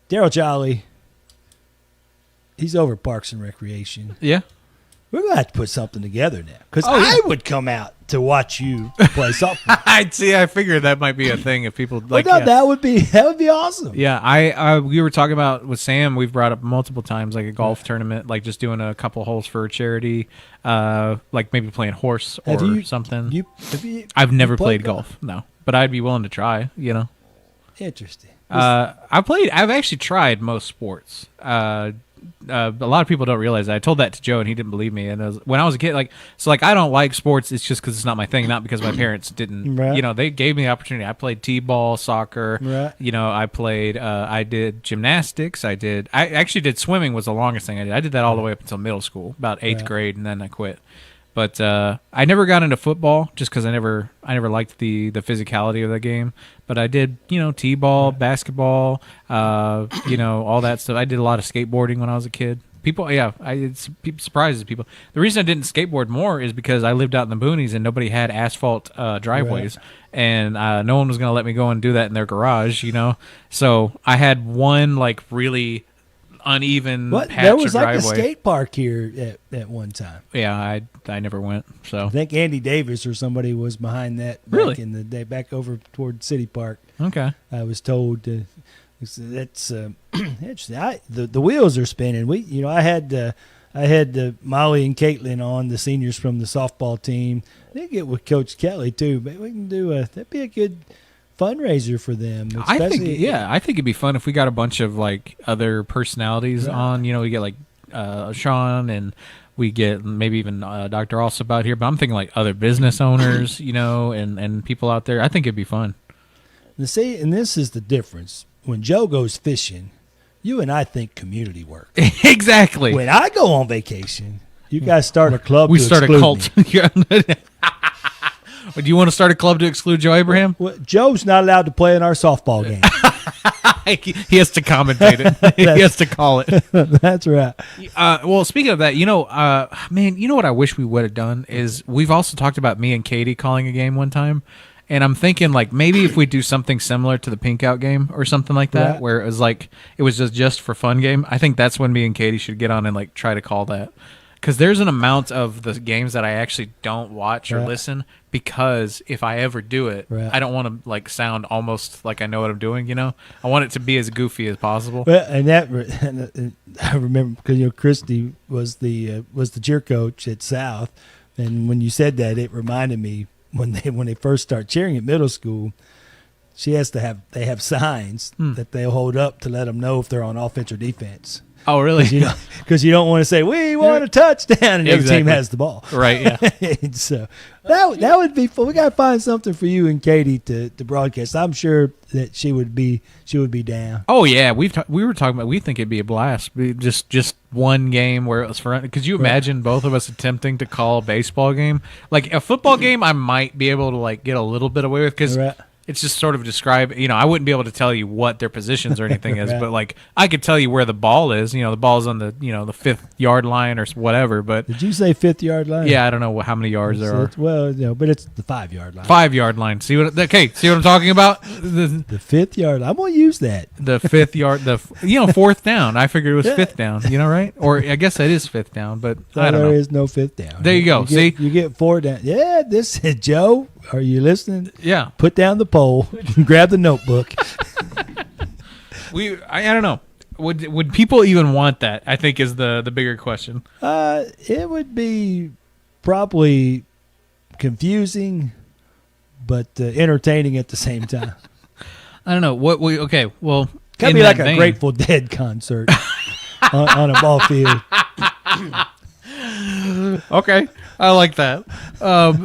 Daryl Jolly, he's over at Parks and Recreation. yeah. We're going to have to put something together now because Oh, yeah. I would come out to watch you play softball. I figured that might be a thing if people like. Well, no, yeah. that would be awesome. Yeah, we were talking about with Sam. We've brought up multiple times like a golf tournament, like just doing a couple holes for charity, like maybe playing horse or something. I've never played golf, no, but I'd be willing to try. Interesting. I've actually tried most sports. A lot of people don't realize that. I told that to Joe and he didn't believe me. And when I was a kid, I don't like sports. It's just because it's not my thing, not because my parents didn't. Right. They gave me the opportunity. I played t-ball, soccer. Right. I played. I did gymnastics. I actually did swimming. Was the longest thing I did. I did that all the way up until middle school, about eighth grade, and then I quit. But I never got into football just because I never liked the physicality of the game. But I did, t-ball, basketball, all that stuff. I did a lot of skateboarding when I was a kid. It surprises people. The reason I didn't skateboard more is because I lived out in the boonies and nobody had asphalt driveways. Right. And no one was going to let me go and do that in their garage, So I had one really uneven patch there was of driveway. like a skate park here at one time. Yeah, I never went. So I think Andy Davis or somebody was behind that back in the day, back over toward City Park. Okay, I was told that's interesting. The wheels are spinning. I had Molly and Caitlin on, the seniors from the softball team. They get with Coach Kelly too, but we can do that'd be a good fundraiser for them. I think it'd be fun if we got a bunch of other personalities on. We get Sean, and we get maybe even Dr. Alsop out here. But I'm thinking other business owners, and people out there. I think it'd be fun. And this is the difference. When Joe goes fishing, you and I think community work. Exactly. When I go on vacation, you guys start a club. We start a cult. Do you want to start a club to exclude Joe Abraham? Well, Joe's not allowed to play in our softball game. He has to commentate it. He has to call it. That's right. Well, speaking of that, man, what I wish we would have done is we've also talked about me and Katie calling a game one time. And I'm thinking maybe if we do something similar to the Pink Out game or something like that, where it was just for fun game. I think that's when me and Katie should get on and try to call that. Because there's an amount of the games that I actually don't watch or listen because if I ever do it, I don't want to sound almost like I know what I'm doing. I want it to be as goofy as possible. Well, and I remember because Christy was the cheer coach at South, and when you said that, it reminded me when they first start cheering at middle school. They have signs that they'll hold up to let them know if they're on offense or defense. Oh, really? Because you don't want to say, we want a touchdown, and every team has the ball. Right, yeah. And so that would be fun. We got to find something for you and Katie to broadcast. I'm sure that she would be down. Oh, yeah. We were talking about, we think it'd be a blast. Just one game where it was fun. Could you imagine both of us attempting to call a baseball game? Like a football game, I might be able to like get a little bit away with because it's just sort of describe, I wouldn't be able to tell you what their positions or anything is, but like I could tell you where the ball is. The ball's on the, the 5th yard line or whatever. But did you say 5th yard line? Yeah, I don't know how many yards there are. Well, but it's the 5 yard line. 5 yard line. See what I'm talking about? The 5th yard. I'm gonna use that. The 5th yard. The 4th down. I figured it was 5th down. Right? Or I guess that is 5th down, but I don't know. There is no 5th down. There you go. See, you get 4 down. Yeah, this is Joe. Are you listening? Yeah. Put down the pole. Grab the notebook. I don't know. Would people even want that? I think is the bigger question. It would be probably confusing, but entertaining at the same time. I don't know. Well, could be like a Grateful Dead concert on a ball field. Okay, I like that.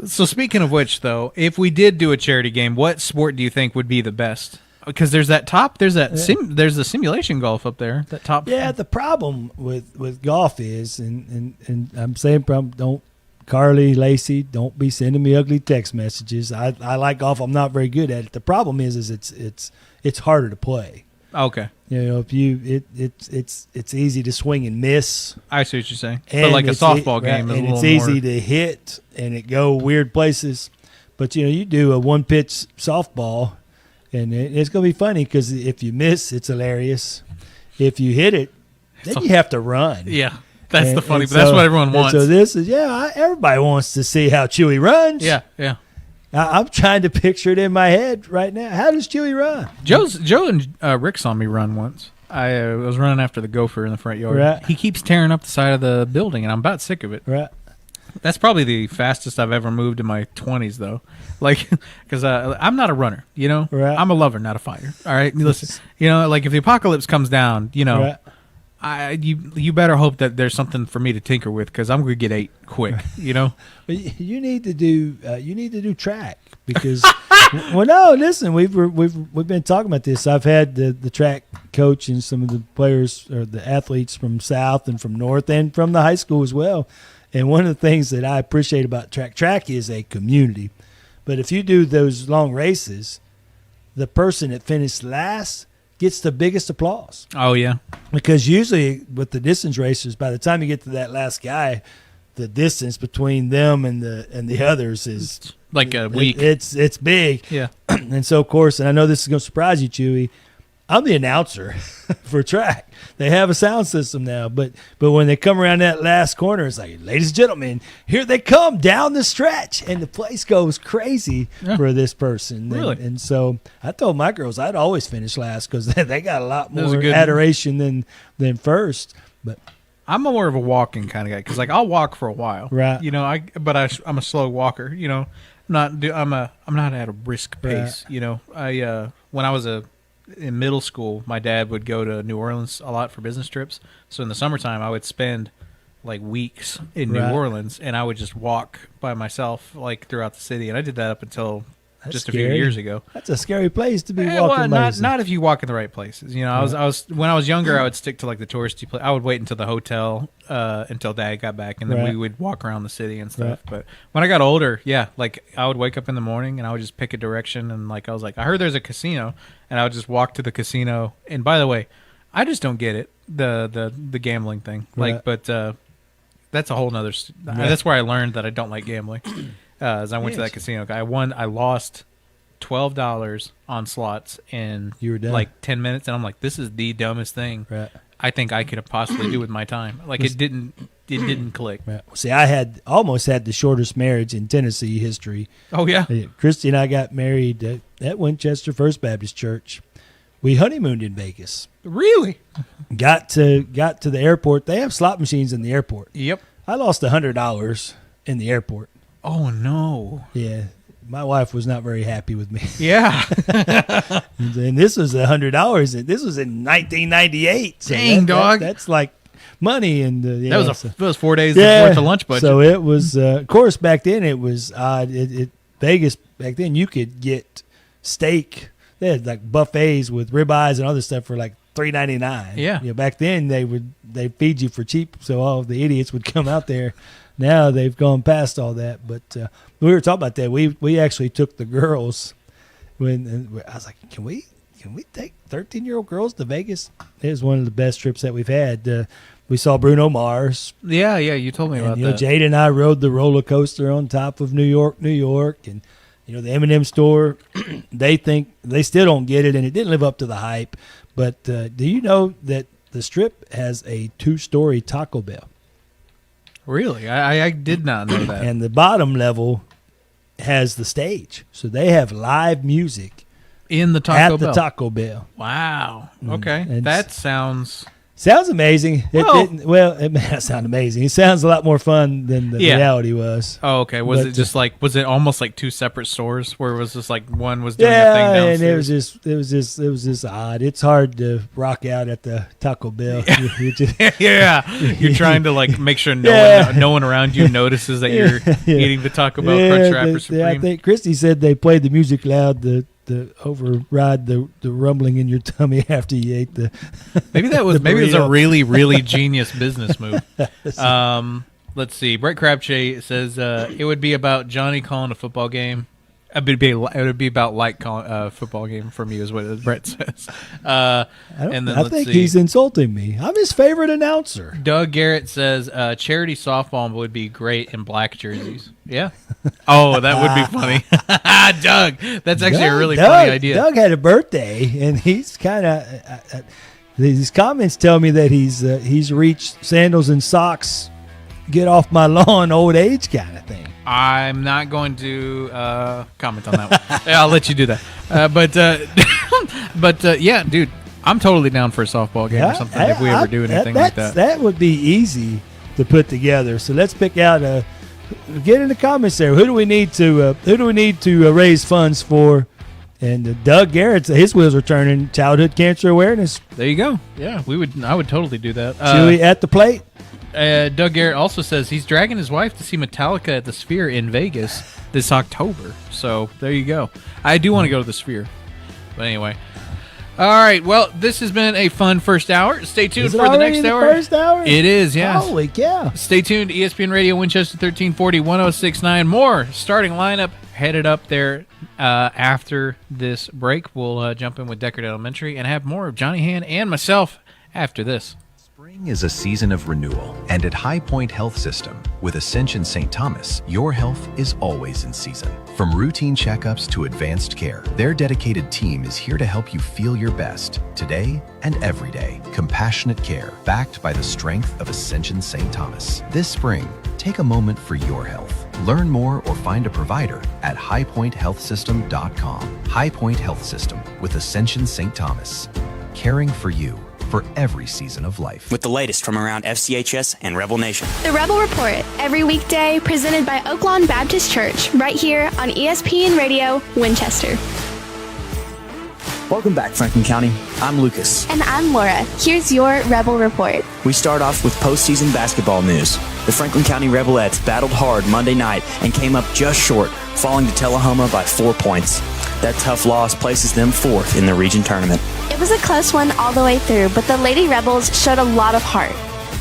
So speaking of which, though, if we did do a charity game, what sport do you think would be the best? Because there's that top, there's the simulation golf up there. That top. Yeah, the problem with golf is, and I'm saying, don't Carly, Lacey, don't be sending me ugly text messages. I like golf. I'm not very good at it. The problem is it's harder to play. Okay. If it's easy to swing and miss. I see what you're saying. But like a softball game, and it's easy to hit and it go weird places. But you do a one pitch softball, and it's gonna be funny because if you miss, it's hilarious. If you hit it, then you have to run. Yeah, that's the funny. But that's what everyone wants. So this is everybody wants to see how Chewy runs. Yeah, yeah. I'm trying to picture it in my head right now. How does Chewy run? Joe and Rick saw me run once. I was running after the gopher in the front yard. Right. He keeps tearing up the side of the building, and I'm about sick of it. Right. That's probably the fastest I've ever moved in my 20s, though. Like, because I'm not a runner, Right. I'm a lover, not a fighter. All right, listen. Like if the apocalypse comes down, Right. You better hope that there's something for me to tinker with because I'm gonna get ate quick. But you need to do track because no, listen, we've been talking about this. I've had the track coach and some of the players or the athletes from South and from North and from the high school as well. And one of the things that I appreciate about track is a community. But if you do those long races, the person that finished last gets the biggest applause. Oh, yeah. Because usually with the distance racers, by the time you get to that last guy, the distance between them and the others is like a week. It's big. Yeah. And so, of course, and I know this is going to surprise you, Chewy, I'm the announcer for track. They have a sound system now, but when they come around that last corner, it's like, ladies and gentlemen, here they come down the stretch, and the place goes crazy for this person. Really? And so I told my girls I'd always finish last because they got a lot more adoration than first. But I'm more of a walking kind of guy because I'll walk for a while, right? I'm a slow walker. I'm not at a brisk pace. Right. When I was in middle school, my dad would go to New Orleans a lot for business trips. So in the summertime, I would spend like weeks in New Orleans, and I would just walk by myself throughout the city. And I did that up until just a few years ago. That's a scary place to be walking. Not if you walk in the right places. I was when I was younger, I would stick to the touristy place. I would wait until the hotel until Dad got back, and then we would walk around the city and stuff. But when I got older, I would wake up in the morning and I would just pick a direction, and I was like, I heard there's a casino, and I would just walk to the casino. And by the way, I just don't get it the gambling thing. But that's a whole nother. That's where I learned that I don't like gambling. As I went to that casino, I lost $12 on slots in 10 minutes, and I'm like, this is the dumbest thing I think I could have possibly do with my time. It didn't click. Right. See, I almost had the shortest marriage in Tennessee history. Oh yeah, Christy and I got married at Winchester First Baptist Church. We honeymooned in Vegas. Really? Got to the airport. They have slot machines in the airport. Yep. I lost $100 in the airport. Oh no. Yeah. my wife was not very happy with me. Yeah. And this was $100. This was in 1998. So Dang, dog. That's like money. And That was 4 days worth of lunch budget. So it was, of course, back then it was odd. Vegas, back then, you could get steak. They had like buffets with ribeyes and other stuff for like $3.99. Yeah. Back then they feed you for cheap, so all the idiots would come out there. Now they've gone past all that. But we were talking about that. We actually took the girls and I was like, can we take 13-year-old girls to Vegas? It was one of the best trips that we've had. We saw Bruno Mars. Yeah, you told me about that. Jade and I rode the roller coaster on top of New York, and the M&M store. They still don't get it, and it didn't live up to the hype. But do you know that the Strip has a 2-story Taco Bell? Really? I did not know that. And the bottom level has the stage, so they have live music in the Taco at Bell. the Taco Bell. Wow. Okay, And that sounds amazing. It may not sound amazing. It sounds a lot more fun than the reality was. Oh, okay. Was it almost like two separate stores where it was just like one was doing a thing downstairs? And it was just odd. It's hard to rock out at the Taco Bell. You're trying to like make sure no one around you notices that you're eating the Taco Bell Crunchwrapper Supreme. I think Christy said they played the music loud to override the rumbling in your tummy after you ate the. Maybe it was a really, really genius business move. Let's see. Brett Crabtree says it would be about Johnny calling a football game. It would be about like calling a football game from you, is what Brett says. I think he's insulting me. I'm his favorite announcer. Doug Garrett says charity softball would be great in black jerseys. Yeah. Oh, that would be funny. Doug, that's actually a really funny idea. Doug had a birthday, and he's kind of these comments tell me that he's reached sandals and socks, get off my lawn, old age kind of thing. I'm not going to comment on that one. Yeah, I'll let you do that. But yeah, dude, I'm totally down for a softball game or something if we ever do anything like that. That would be easy to put together. So let's pick out get in the comments there. Who do we need to raise funds for? And Doug Garrett, his wheels are turning. Childhood cancer awareness. There you go. Yeah, I would totally do that. Chewy at the plate. Doug Garrett also says he's dragging his wife to see Metallica at the Sphere in Vegas this October. So there you go. I do want to go to the Sphere. But anyway. All right. Well, this has been a fun first hour. Stay tuned for the next hour. First hour? It is, yes. Holy cow. Stay tuned. ESPN Radio Winchester 1340 1069. More starting lineup headed up there after this break. We'll jump in with Deckard Elementary and have more of Johnny Han and myself after this. Spring is a season of renewal, and at High Point Health System, with Ascension St. Thomas, your health is always in season. From routine checkups to advanced care, their dedicated team is here to help you feel your best, today and every day. Compassionate care, backed by the strength of Ascension St. Thomas. This spring, take a moment for your health. Learn more or find a provider at highpointhealthsystem.com. High Point Health System with Ascension St. Thomas. Caring for you for every season of life. With the latest from around FCHS and Rebel Nation. The Rebel Report, every weekday presented by Oaklawn Baptist Church, right here on ESPN Radio, Winchester. Welcome back, Franklin County. I'm Lucas. And I'm Laura. Here's your Rebel Report. We start off with postseason basketball news. The Franklin County Rebelettes battled hard Monday night and came up just short, falling to Tullahoma by 4 points. That tough loss places them fourth in the region tournament. It was a close one all the way through, but the Lady Rebels showed a lot of heart.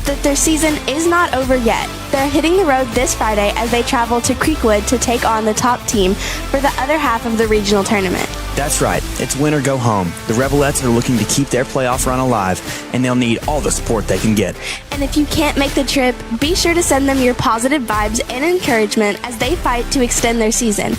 That their season is not over yet. They're hitting the road this Friday as they travel to Creekwood to take on the top team for the other half of the regional tournament. That's right. It's win or go home. The Rebelettes are looking to keep their playoff run alive, and they'll need all the support they can get. And if you can't make the trip, be sure to send them your positive vibes and encouragement as they fight to extend their season.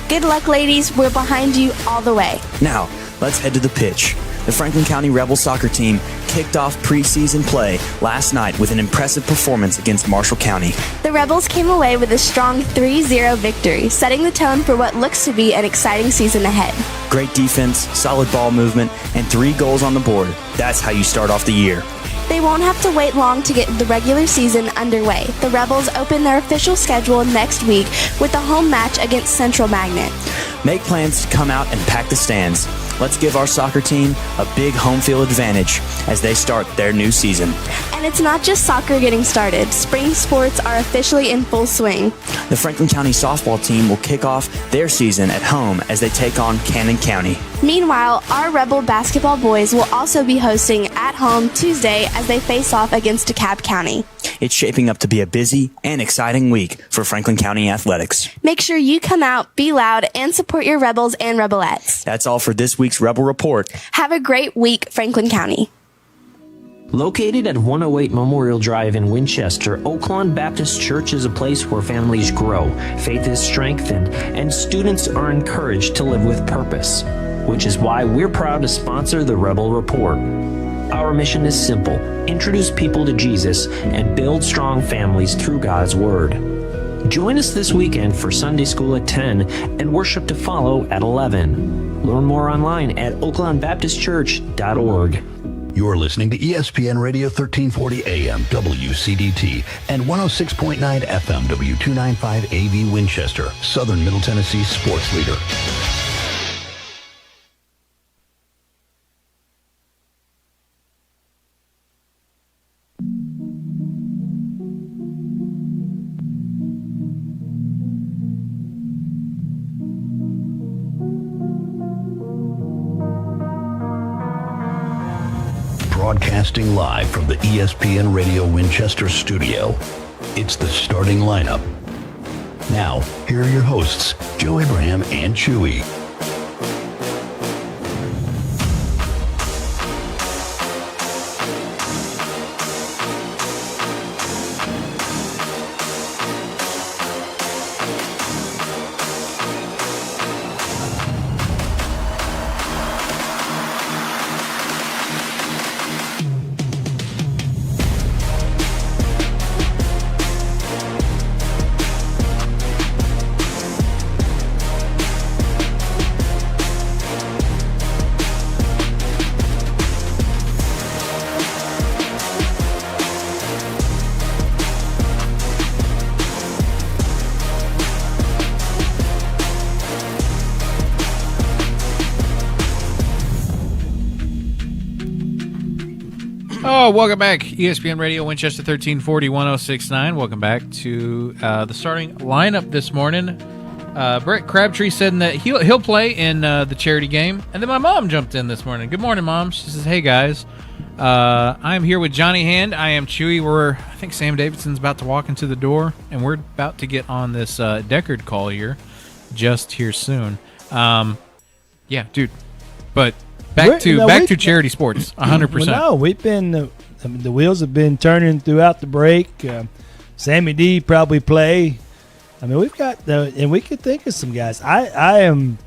Good luck, ladies. We're behind you all the way. Now, let's head to the pitch. The Franklin County Rebel soccer team kicked off preseason play last night with an impressive performance against Marshall County. The Rebels came away with a strong 3-0 victory, setting the tone for what looks to be an exciting season ahead. Great defense, solid ball movement, and 3 goals on the board. That's how you start off the year. They won't have to wait long to get the regular season underway. The Rebels open their official schedule next week with a home match against Central Magnet. Make plans to come out and pack the stands. Let's give our soccer team a big home field advantage as they start their new season. And it's not just soccer getting started. Spring sports are officially in full swing. The Franklin County softball team will kick off their season at home as they take on Cannon County. Meanwhile, our Rebel basketball boys will also be hosting at home Tuesday as they face off against DeKalb County. It's shaping up to be a busy and exciting week for Franklin County athletics. Make sure you come out, be loud, and support your Rebels and Rebelettes. That's all for this week's Rebel Report. Have a great week, Franklin County. Located at 108 Memorial Drive in Winchester, Oaklawn Baptist Church is a place where families grow, faith is strengthened, and students are encouraged to live with purpose, which is why we're proud to sponsor the Rebel Report. Our mission is simple: introduce people to Jesus and build strong families through God's Word. Join us this weekend for Sunday school at 10 and worship to follow at 11. Learn more online at oaklawnbaptistchurch.org. You're listening to ESPN Radio 1340 AM WCDT and 106.9 FM W295 AV Winchester, Southern Middle Tennessee sports leader. Broadcasting live from the ESPN Radio Winchester studio, it's the starting lineup. Now, here are your hosts, Joe Abraham and Chewy. Oh, welcome back. ESPN Radio Winchester 1340 1069. Welcome back to the starting lineup this morning. Brett Crabtree said that he'll play in the charity game. And then my mom jumped in this morning. Good morning, Mom. She says, hey, guys. I'm here with Johnny Hand. I am Chewy. I think Sam Davidson's about to walk into the door, and we're about to get on this Deckard call here just here soon. Yeah, dude. But back to charity sports, 100%. No, we've been the wheels have been turning throughout the break. Sammy D probably play. I mean, we've got and we could think of some guys. I'm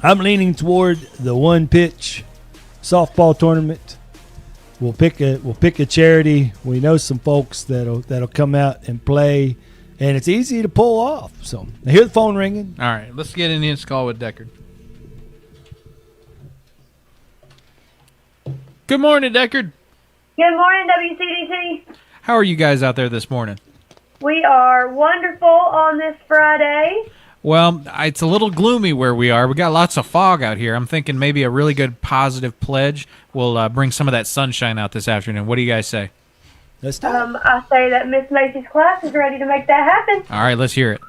leaning toward the one pitch softball tournament. We'll pick a charity. We know some folks that'll come out and play, and it's easy to pull off. So I hear the phone ringing. All right, let's get in this call with Deckard. Good morning, Deckard. Good morning, WCDT. How are you guys out there this morning? We are wonderful on this Friday. Well, it's a little gloomy where we are. We got lots of fog out here. I'm thinking maybe a really good positive pledge will bring some of that sunshine out this afternoon. What do you guys say? Let's do it. I say that Miss Macy's class is ready to make that happen. All right, let's hear it.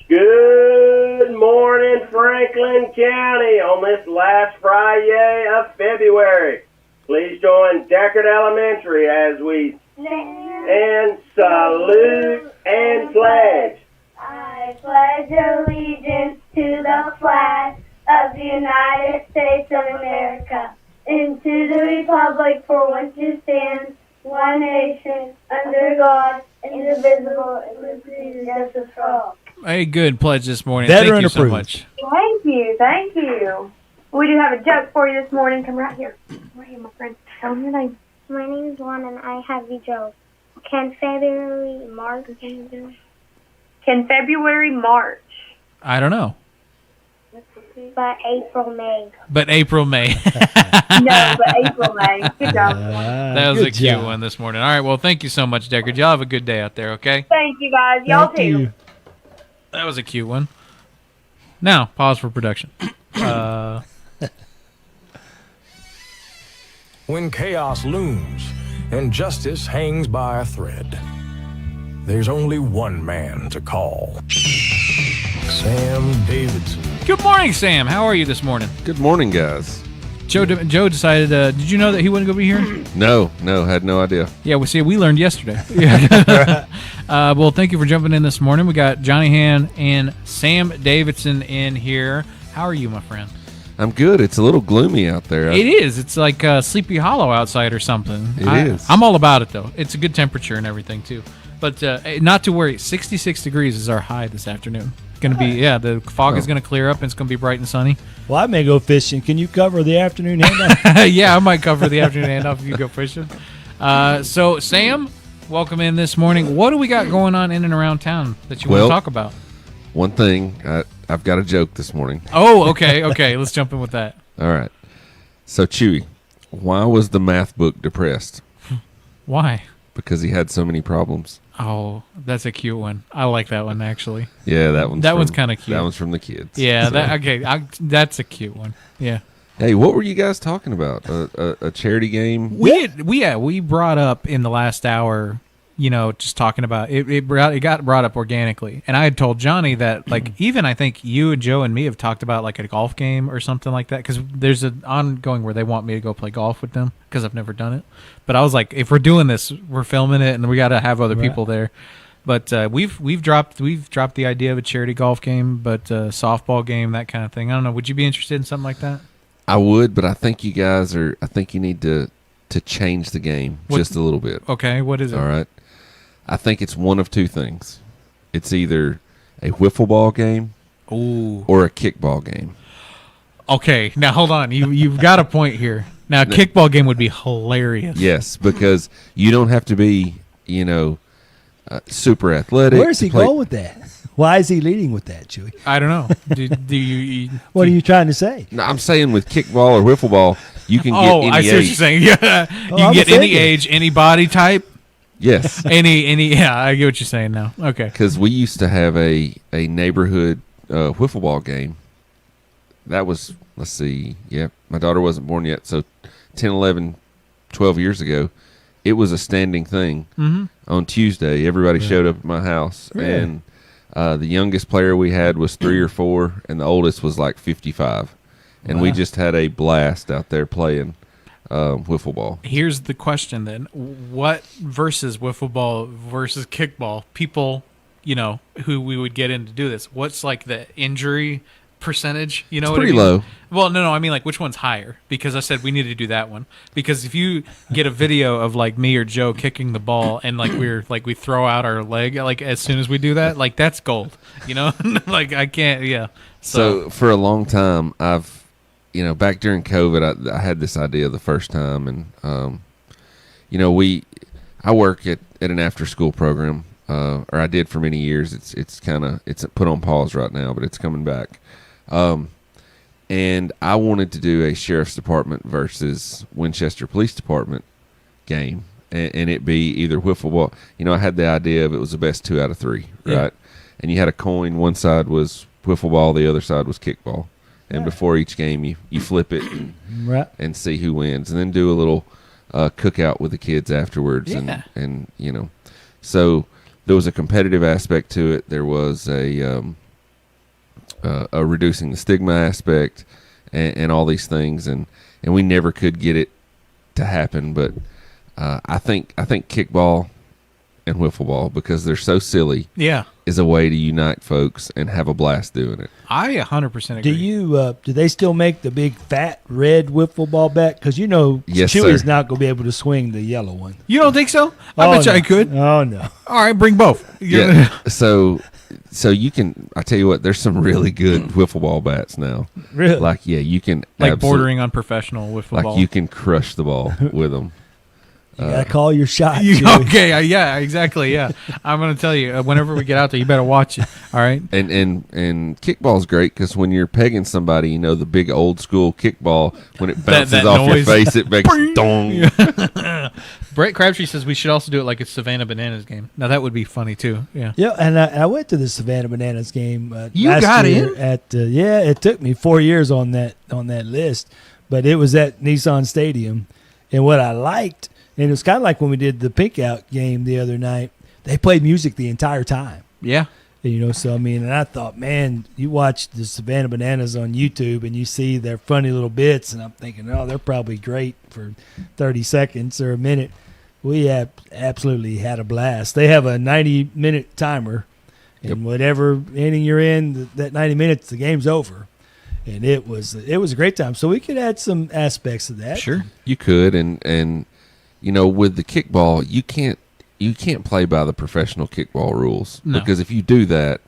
Good morning, Franklin County, on this last Friday of February. Please join Deckard Elementary as we and salute and pledge. I pledge allegiance to the flag of the United States of America and to the republic for which it stands, one nation, under God, indivisible, and with liberty and justice for all. A good pledge this morning. Veteran Thank you so approved. much. Thank you. We do have a joke for you this morning. Come right here. Right here, my friend. Tell them your name. My name is Juan, and I have a joke. Can February march? Can February march? I don't know. But April, May. But April, May. No, but April, May. Good job. That was a cute one this morning. All right, well, thank you so much, Deckard. Y'all have a good day out there, okay? Thank you, guys. Y'all too. That was a cute one. Now, pause for production. When chaos looms and justice hangs by a thread, there's only one man to call. Sam Davidson. Good morning, Sam. How are you this morning? Good morning, guys. Joe decided, did you know that he wasn't going to be here? No, had no idea. Yeah, we learned yesterday. Well, thank you for jumping in this morning. We got Johnny Han and Sam Davidson in here. How are you, my friend? I'm good. It's a little gloomy out there. It is. It's like Sleepy Hollow outside or something. It is. I'm all about it, though. It's a good temperature and everything, too. But not to worry, 66 degrees is our high this afternoon. It's going to be, the fog is going to clear up and it's going to be bright and sunny. Well, I may go fishing. Can you cover the afternoon handoff? Yeah, I might cover the afternoon handoff if you go fishing. So, Sam, welcome in this morning. What do we got going on in and around town that you want to talk about? One thing, I've got a joke this morning. Oh, okay. Let's jump in with that. All right. So, Chewy, why was the math book depressed? Why? Because he had so many problems. Oh, that's a cute one. I like that one, actually. Yeah, that one's kind of cute. That one's from the kids. Yeah, so. That's a cute one. Yeah. Hey, what were you guys talking about? A charity game? We brought up in the last hour, just talking about it. It got brought up organically, and I had told Johnny that, like, even I think you and Joe and me have talked about like a golf game or something like that, because there's an ongoing where they want me to go play golf with them because I've never done it. But I was like, if we're doing this, we're filming it, and we got to have other people there. But we've dropped the idea of a charity golf game, but softball game, that kind of thing. I don't know. Would you be interested in something like that? I would, but I think you guys are. I think you need to change the game just a little bit. Okay, what is it? All right. I think it's one of two things. It's either a wiffle ball game or a kickball game. Okay, now hold on. You've got a point here. Now, a kickball game would be hilarious. Yes, because you don't have to be, super athletic. Where's he going with that? Why is he leading with that, Chewy? I don't know. Do you? What are you trying to say? No, I'm saying with kickball or wiffle ball, you can get any I see age. what you're saying. Yeah, you can get any age, any body type. Yes. Yeah, I get what you're saying now. Okay. Because we used to have a neighborhood wiffle ball game. That was, let's see, my daughter wasn't born yet, so 10, 11, 12 years ago, it was a standing thing. Mm-hmm. On Tuesday, everybody showed up at my house, and the youngest player we had was 3 or 4, and the oldest was like 55. And we just had a blast out there playing wiffle ball. Here's the question then: what versus wiffle ball versus kickball? People, who we would get in to do this. What's like the injury percentage? You know, it's pretty low. Well, no, I mean, like, which one's higher? Because I said we need to do that one. Because if you get a video of like me or Joe kicking the ball and like we throw out our leg like as soon as we do that, like that's gold. Like I can't. Yeah. So for a long time, I've. Back during COVID, I had this idea the first time, and I work at an after-school program, or I did for many years. It's put on pause right now, but it's coming back. And I wanted to do a sheriff's department versus Winchester Police Department game, and it be either wiffle ball. I had the idea of it was the best 2 out of 3, right? Yeah. And you had a coin. One side was wiffle ball, the other side was kickball. And before each game, you flip it and see who wins, and then do a little cookout with the kids afterwards. Yeah. And so there was a competitive aspect to it. There was a reducing the stigma aspect, and all these things, and we never could get it to happen. But I think kickball and wiffle ball, because they're so silly, is a way to unite folks and have a blast doing it. I 100% agree. Do they still make the big fat red wiffle ball bat? Because yes, Chewy's sir. not going to be able to swing the yellow one. You don't think so? I bet you I could. Oh no! All right, bring both. Yeah. So you can. I tell you what, there's some really good wiffle ball bats now. Really? Like you can bordering on professional wiffle ball. Like you can crush the ball with them. You gotta call your shot. Okay, yeah, exactly. Yeah, I'm gonna tell you. Whenever we get out there, you better watch it. All right. And kickball's great because when you're pegging somebody, you know the big old school kickball when it bounces that off noise. your face, it makes dong. Brett Crabtree says we should also do it like a Savannah Bananas game. Now that would be funny too. Yeah. Yeah, and I went to the Savannah Bananas game. You last got year in? at yeah. It took me 4 years on that list, but it was at Nissan Stadium, and what I liked, and it was kind of like when we did the Pink Out game the other night. They played music the entire time. Yeah. You know, so I mean, and I thought, man, you watch the Savannah Bananas on YouTube and you see their funny little bits, and I'm thinking, oh, they're probably great for 30 seconds or a minute. We have absolutely had a blast. They have a 90-minute timer, and whatever inning you're in, that 90 minutes, the game's over. And it was a great time. So we could add some aspects of that. Sure, you could, and you know, with the kickball, you can't play by the professional kickball rules because if you do that,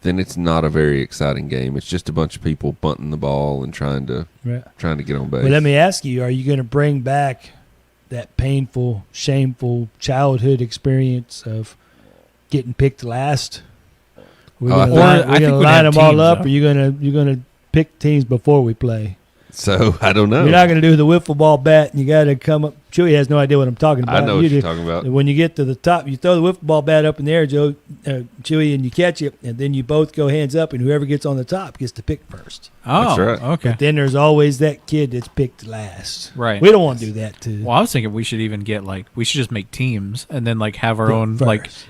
then it's not a very exciting game. It's just a bunch of people bunting the ball and trying to get on base. But let me ask you: are you going to bring back that painful, shameful childhood experience of getting picked last? We're going to line them all up, or you're going to pick teams before we play? So I don't know. You're not going to do the wiffle ball bat, and you got to come up. Chewy has no idea what I'm talking about. I know what you're talking about. When you get to the top, you throw the wiffle ball bat up in the air, Chewy, and you catch it, and then you both go hands up, and whoever gets on the top gets to pick first. Oh, that's right. Okay. But then there's always that kid that's picked last. Right. We don't want to do that too. Well, I was thinking we should even get we should just make teams and then have our own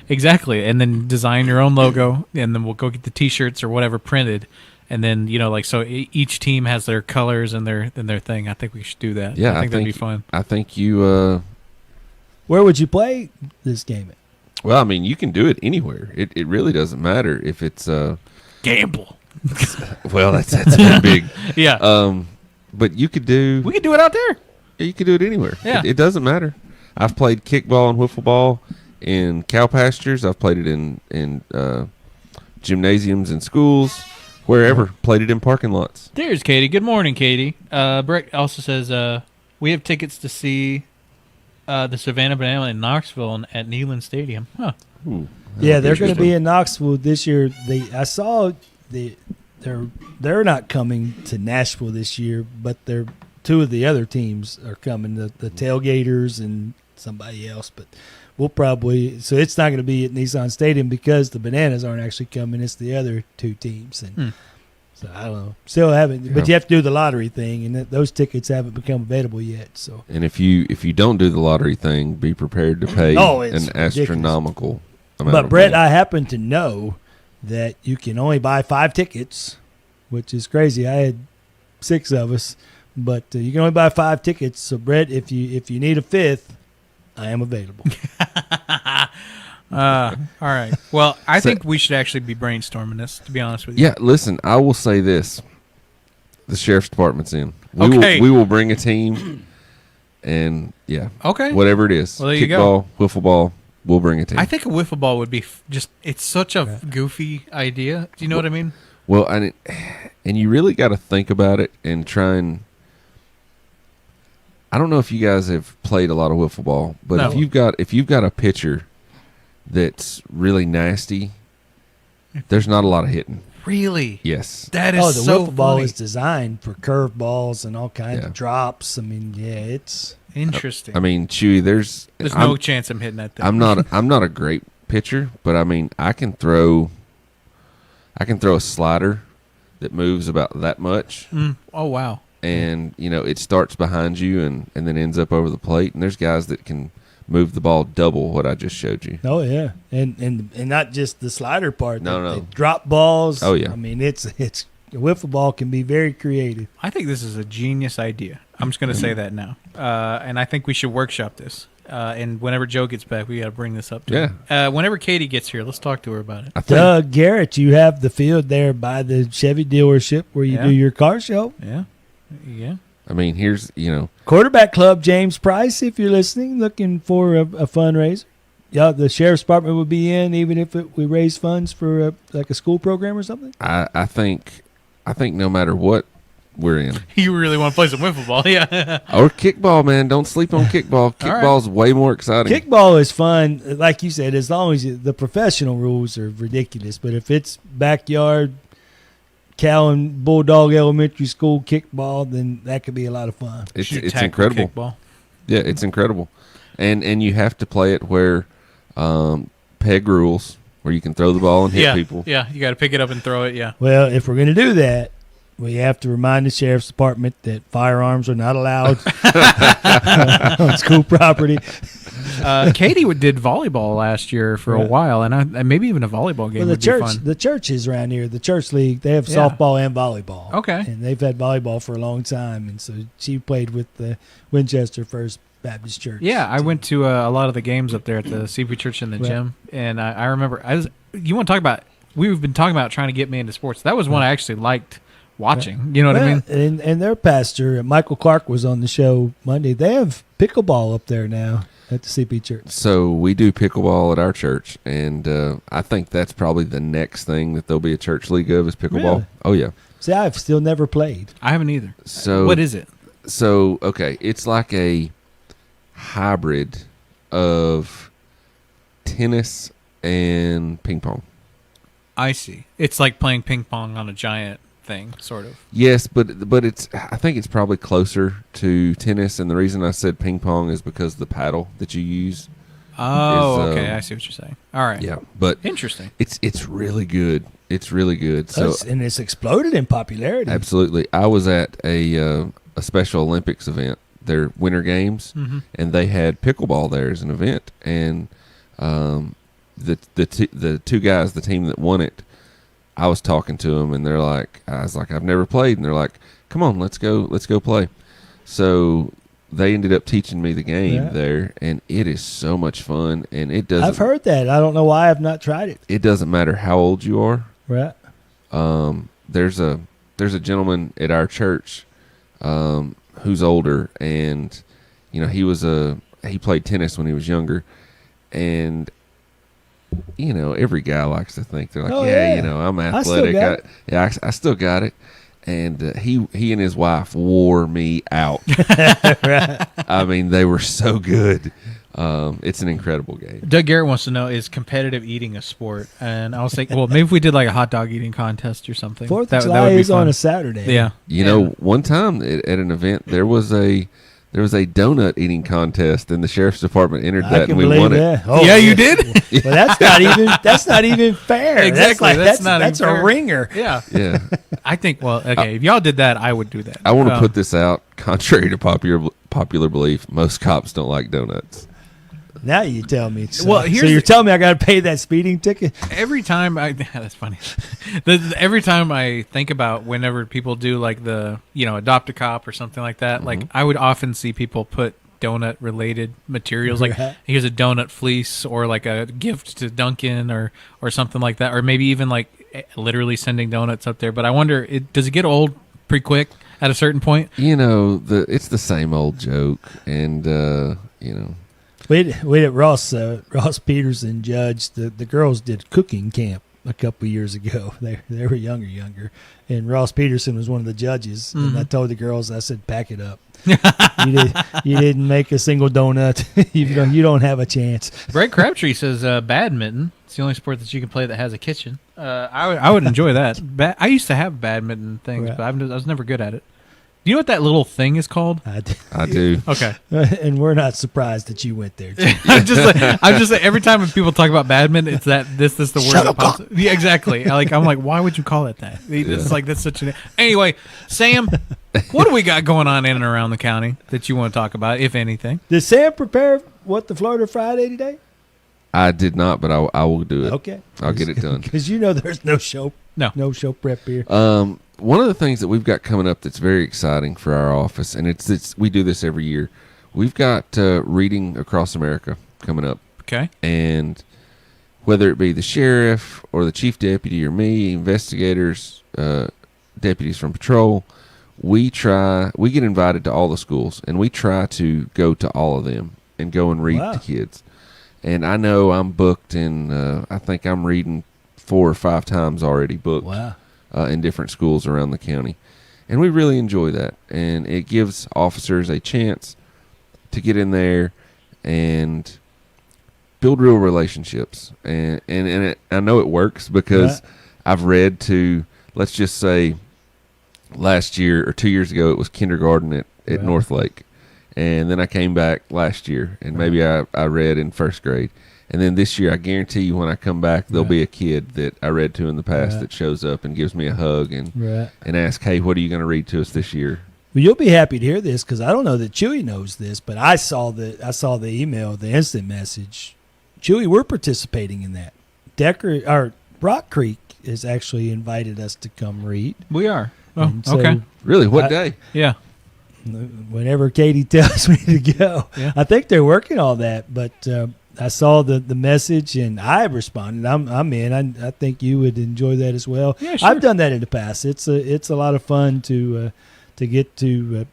exactly, and then design your own logo, and then we'll go get the T-shirts or whatever printed. And then so each team has their colors and their thing. I think we should do that. Yeah, I think that'd be fun. I think you. Where would you play this game at? Well, I mean, you can do it anywhere. It really doesn't matter if it's gamble. Well, that's very big. Yeah. But you could do. We could do it out there. Yeah, you could do it anywhere. Yeah. It doesn't matter. I've played kickball and wiffle ball in cow pastures. I've played it in gymnasiums and schools. Wherever. Played it in parking lots. There's Katie. Good morning, Katie. Brett also says we have tickets to see the Savannah Banana in Knoxville at Neyland Stadium. Huh. Ooh, yeah, they're going to be in Knoxville this year. I saw they're not coming to Nashville this year, but two of the other teams are coming. The Tailgaters and somebody else, but we'll probably so it's not going to be at Nissan Stadium because the Bananas aren't actually coming. It's the other two teams, and so I don't know. Still haven't, but you have to do the lottery thing, and those tickets haven't become available yet. So, and if you don't do the lottery thing, be prepared to pay an astronomical amount. But of Brett, money. I happen to know that you can only buy 5 tickets, which is crazy. I had 6 of us, but you can only buy 5 tickets. So, Brett, if you need a 5th, I am available. All right. Well, I think we should actually be brainstorming this, to be honest with you. Yeah, listen, I will say this. The sheriff's department's in. Okay. We will bring a team, and, okay, whatever it is. Well, there you Kickball, wiffle ball, we'll bring a team. I think a wiffle ball would be it's such a goofy idea. Do you know what I mean? Well, and you really got to think about it and try and I don't know if you guys have played a lot of wiffle ball, but if you've got a pitcher that's really nasty, there's not a lot of hitting. Really? Yes. That is the so wiffle ball funny. is designed for curve balls and all kinds of drops. I mean, it's interesting. I mean, Chewy, there's no chance I'm hitting that thing. I'm not a great pitcher, but I mean, I can throw a slider that moves about that much. Oh wow. And, it starts behind you and then ends up over the plate. And there's guys that can move the ball double what I just showed you. Oh, yeah. And not just the slider part. No. The drop balls. Oh, yeah. I mean, it's wiffle ball can be very creative. I think this is a genius idea. I'm just going to say that now. And I think we should workshop this. And whenever Joe gets back, we got to bring this up to him. Whenever Katie gets here, let's talk to her about it. Doug Garrett, you have the field there by the Chevy dealership where you do your car show. Yeah. Yeah. I mean, here's, Quarterback Club, James Price, if you're listening, looking for a fundraiser. Yeah, the sheriff's department would be in, even if we raise funds for a school program or something. I think no matter what we're in. You really want to play some wiffle ball, yeah. Or kickball, man. Don't sleep on kickball. Kickball's way more exciting. Kickball is fun, like you said, as long as the professional rules are ridiculous. But if it's backyard, Cowan Bulldog Elementary School kickball, then that could be a lot of fun. It's incredible. Kickball. Yeah, it's incredible. And you have to play it where peg rules, where you can throw the ball and hit people. Yeah, you got to pick it up and throw it, yeah. Well, if we're going to do that, we have to remind the sheriff's department that firearms are not allowed on school property. Katie did volleyball last year for a while, and maybe even a volleyball game would be fun. The churches around here, the church league, they have softball and volleyball. Okay. And they've had volleyball for a long time, and so she played with the Winchester First Baptist Church. Yeah, I went to a lot of the games up there at the CP Church in the gym, and I remember, you want to talk about, we've been talking about trying to get me into sports. That was one I actually liked watching. You know what I mean? And their pastor, Michael Clark, was on the show Monday. They have pickleball up there now at the CP Church. So we do pickleball at our church, and I think that's probably the next thing that there'll be a church league of is pickleball. Really? Oh, yeah. See, I've still never played. I haven't either. So what is it? So, okay, it's like a hybrid of tennis and ping pong. I see. It's like playing ping pong on a giant thing, sort of. Yes, but I think it's probably closer to tennis, and the reason I said ping pong is because the paddle that you use. Oh, okay. I see what you're saying. All right. Yeah, but interesting. It's really good. It's really good. So and it's exploded in popularity. Absolutely. I was at a Special Olympics event, their Winter Games, and they had pickleball there as an event, and the two guys, the team that won it, I was talking to them, and I was like, I've never played, and they're like, come on, let's go play. So they ended up teaching me the game there, and it is so much fun. And it doesn't. I've heard that. I don't know why I've not tried it. It doesn't matter how old you are. Right. There's a gentleman at our church who's older, and he played tennis when he was younger, and every guy likes to think they're like, I'm athletic. I still got it. And he and his wife wore me out. I mean, they were so good. It's an incredible game. Doug Garrett wants to know, is competitive eating a sport? And I was thinking, well, maybe if we did like a hot dog eating contest or something. Fourth of July is on a Saturday. Yeah. One time at an event, there was a donut eating contest, and the sheriff's department entered that, and we won it. Oh, yeah, you did. Well, that's not even fair. Exactly. That's a ringer. Yeah. Yeah. I think. Well, okay. If y'all did that, I would do that. I want to put this out. Contrary to popular belief, most cops don't like donuts. Now you tell me. So you're telling me I got to pay that speeding ticket? Every time that's funny. Every time I think about whenever people do like the, adopt a cop or something like that, like I would often see people put donut related materials, like here's a donut fleece or like a gift to Dunkin' or something like that, or maybe even like literally sending donuts up there. But I wonder, does it get old pretty quick at a certain point? It's the same old joke, and We at Ross Peterson Judge, the girls did cooking camp a couple of years ago. They were younger, and Ross Peterson was one of the judges. And I told the girls, I said, pack it up. You didn't make a single donut. You don't have a chance. Brett Crabtree says badminton. It's the only sport that you can play that has a kitchen. I would enjoy that. I used to have badminton things, but I was never good at it. Do you know what that little thing is called? I do. Okay. And we're not surprised that you went there. I'm just like every time when people talk about badminton, it's the word that pops up. Yeah, exactly. I'm like, why would you call it that? It's like that's such an. Anyway, Sam, what do we got going on in and around the county that you want to talk about, if anything? Did Sam prepare the Florida Friday today? I did not, but I will do it. Okay. I'll get it done. Because there's no show. No show prep here. One of the things that we've got coming up that's very exciting for our office, and it's we do this every year. We've got Reading Across America coming up. Okay. And whether it be the sheriff or the chief deputy or me, investigators, deputies from patrol, we get invited to all the schools, and we try to go to all of them and go and read to kids. And I know I'm booked, and I think I'm reading 4 or 5 times already booked. Wow. In different schools around the county. And we really enjoy that. And it gives officers a chance to get in there and build real relationships. And I know it works because I've read to, let's just say, last year or 2 years ago, it was kindergarten at North Lake. And then I came back last year, and maybe I read in first grade. And then this year, I guarantee you when I come back, there'll be a kid that I read to in the past that shows up and gives me a hug and asks, hey, what are you going to read to us this year? Well, you'll be happy to hear this because I don't know that Chewy knows this, but I saw the email, the instant message. Chewy, we're participating in that. Rock Creek has actually invited us to come read. We are. Oh, okay. Really? What day? Yeah. Whenever Katie tells me to go. Yeah. I think they're working on that, but I saw the message and I responded. I'm in. I think you would enjoy that as well. Yeah, sure. I've done that in the past. It's a lot of fun to get to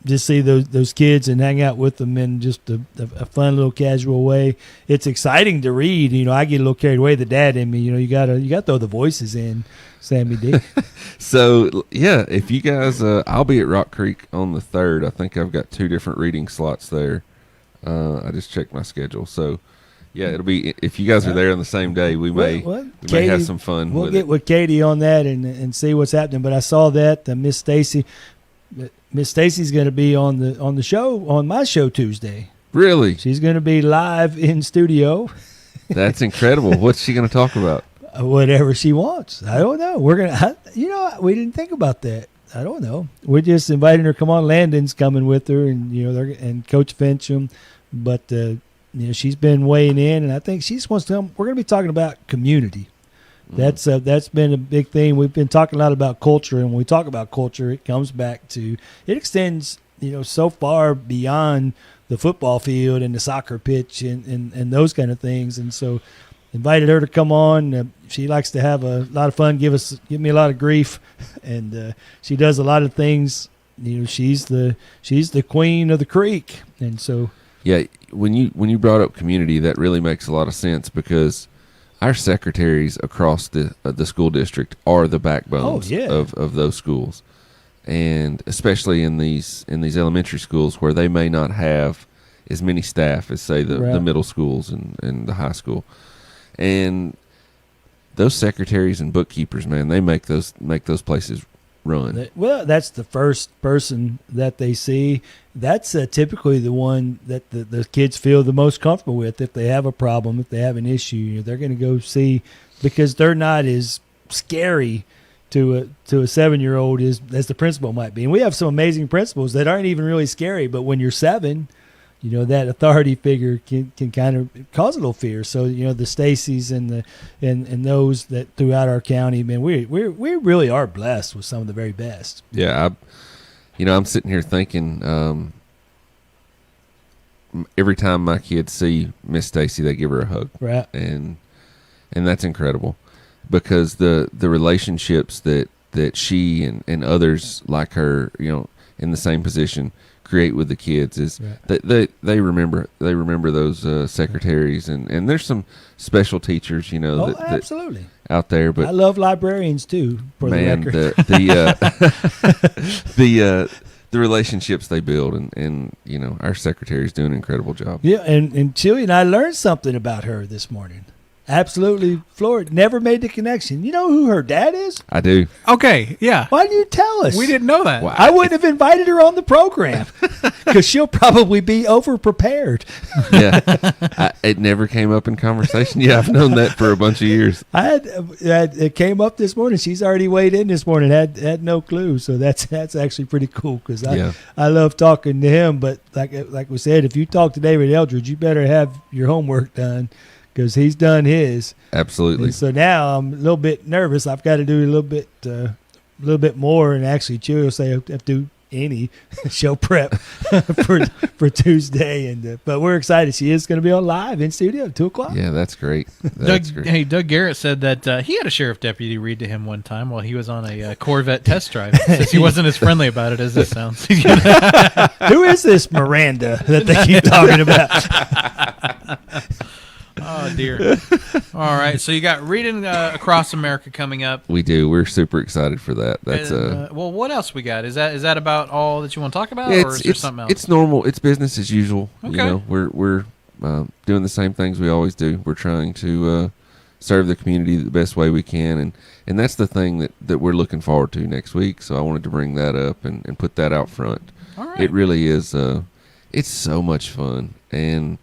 just see those kids and hang out with them in just a fun little casual way. It's exciting to read. I get a little carried away. The dad in me. You gotta throw the voices in, Sammy D. So yeah, if you guys, I'll be at Rock Creek on the 3rd. I think I've got 2 different reading slots there. I just checked my schedule. So yeah, it'll be, if you guys are there on the same day, we may have some fun. We'll get with Katie on that and see what's happening. But I saw that Miss Stacy's going to be on the show, on my show Tuesday. Really? She's going to be live in studio. That's incredible. What's she going to talk about? Whatever she wants. I don't know. We're gonna. We didn't think about that. I don't know. We're just inviting her. Come on, Landon's coming with her, and and Coach Fincham. But she's been weighing in, and I think she just wants to come. We're going to be talking about community. That's been a big thing. We've been talking a lot about culture, and when we talk about culture, it comes back to, it extends so far beyond the football field and the soccer pitch and those kind of things. And so invited her to come on. She likes to have a lot of fun, give me a lot of grief, and she does a lot of things. She's the queen of the creek, and so yeah. When you brought up community, that really makes a lot of sense because our secretaries across the school district are the backbones of those schools, and especially in these elementary schools where they may not have as many staff as say the middle schools and the high school. And those secretaries and bookkeepers, man, they make those places run. Well, that's the first person that they see. That's typically the one that the kids feel the most comfortable with. If they have a problem, if they have an issue, they're going to go see, because they're not as scary to a 7-year-old as the principal might be. And we have some amazing principals that aren't even really scary, but when you're 7, that authority figure can kind of cause a little fear. So the Stacys and those that throughout our county, man, we really are blessed with some of the very best. Yeah, I'm sitting here thinking, every time my kids see Miss Stacy, they give her a hug, right? And that's incredible because the relationships that she and others like her, in the same position, create with the kids is that they remember those secretaries and there's some special teachers absolutely that out there, but I love librarians too, for man, the record. the relationships they build and our secretary's doing an incredible job. Yeah, and Chili and I learned something about her this morning. Absolutely floored. Never made the connection. You know who her dad is? I do. Okay, yeah. Why didn't you tell us? We didn't know that. Wow. I wouldn't have invited her on the program because she'll probably be over-prepared. Yeah. It never came up in conversation. Yeah, I've known that for a bunch of years. It came up this morning. She's already weighed in this morning. Had no clue. So that's actually pretty cool because I love talking to him. But like we said, if you talk to David Eldridge, you better have your homework done, because he's done his. Absolutely. And so now I'm a little bit nervous. I've got to do a little bit more, and actually Chewy will say I have to do any show prep for Tuesday. But we're excited. She is going to be on live in studio at 2:00. Yeah, that's great. Doug Garrett said that he had a sheriff deputy read to him one time while he was on a Corvette test drive. Since he wasn't as friendly about it as this sounds. Who is this Miranda that they keep talking about? Oh, dear. All right, so you got Reading Across America coming up. We do. We're super excited for that. That's well, what else we got? Is that about all that you want to talk about, yeah, or is there something else? It's normal. It's business as usual. Okay. You know, we're doing the same things we always do. We're trying to serve the community the best way we can, and that's the thing that we're looking forward to next week. So I wanted to bring that up and put that out front. All right. It really is. It's so much fun, and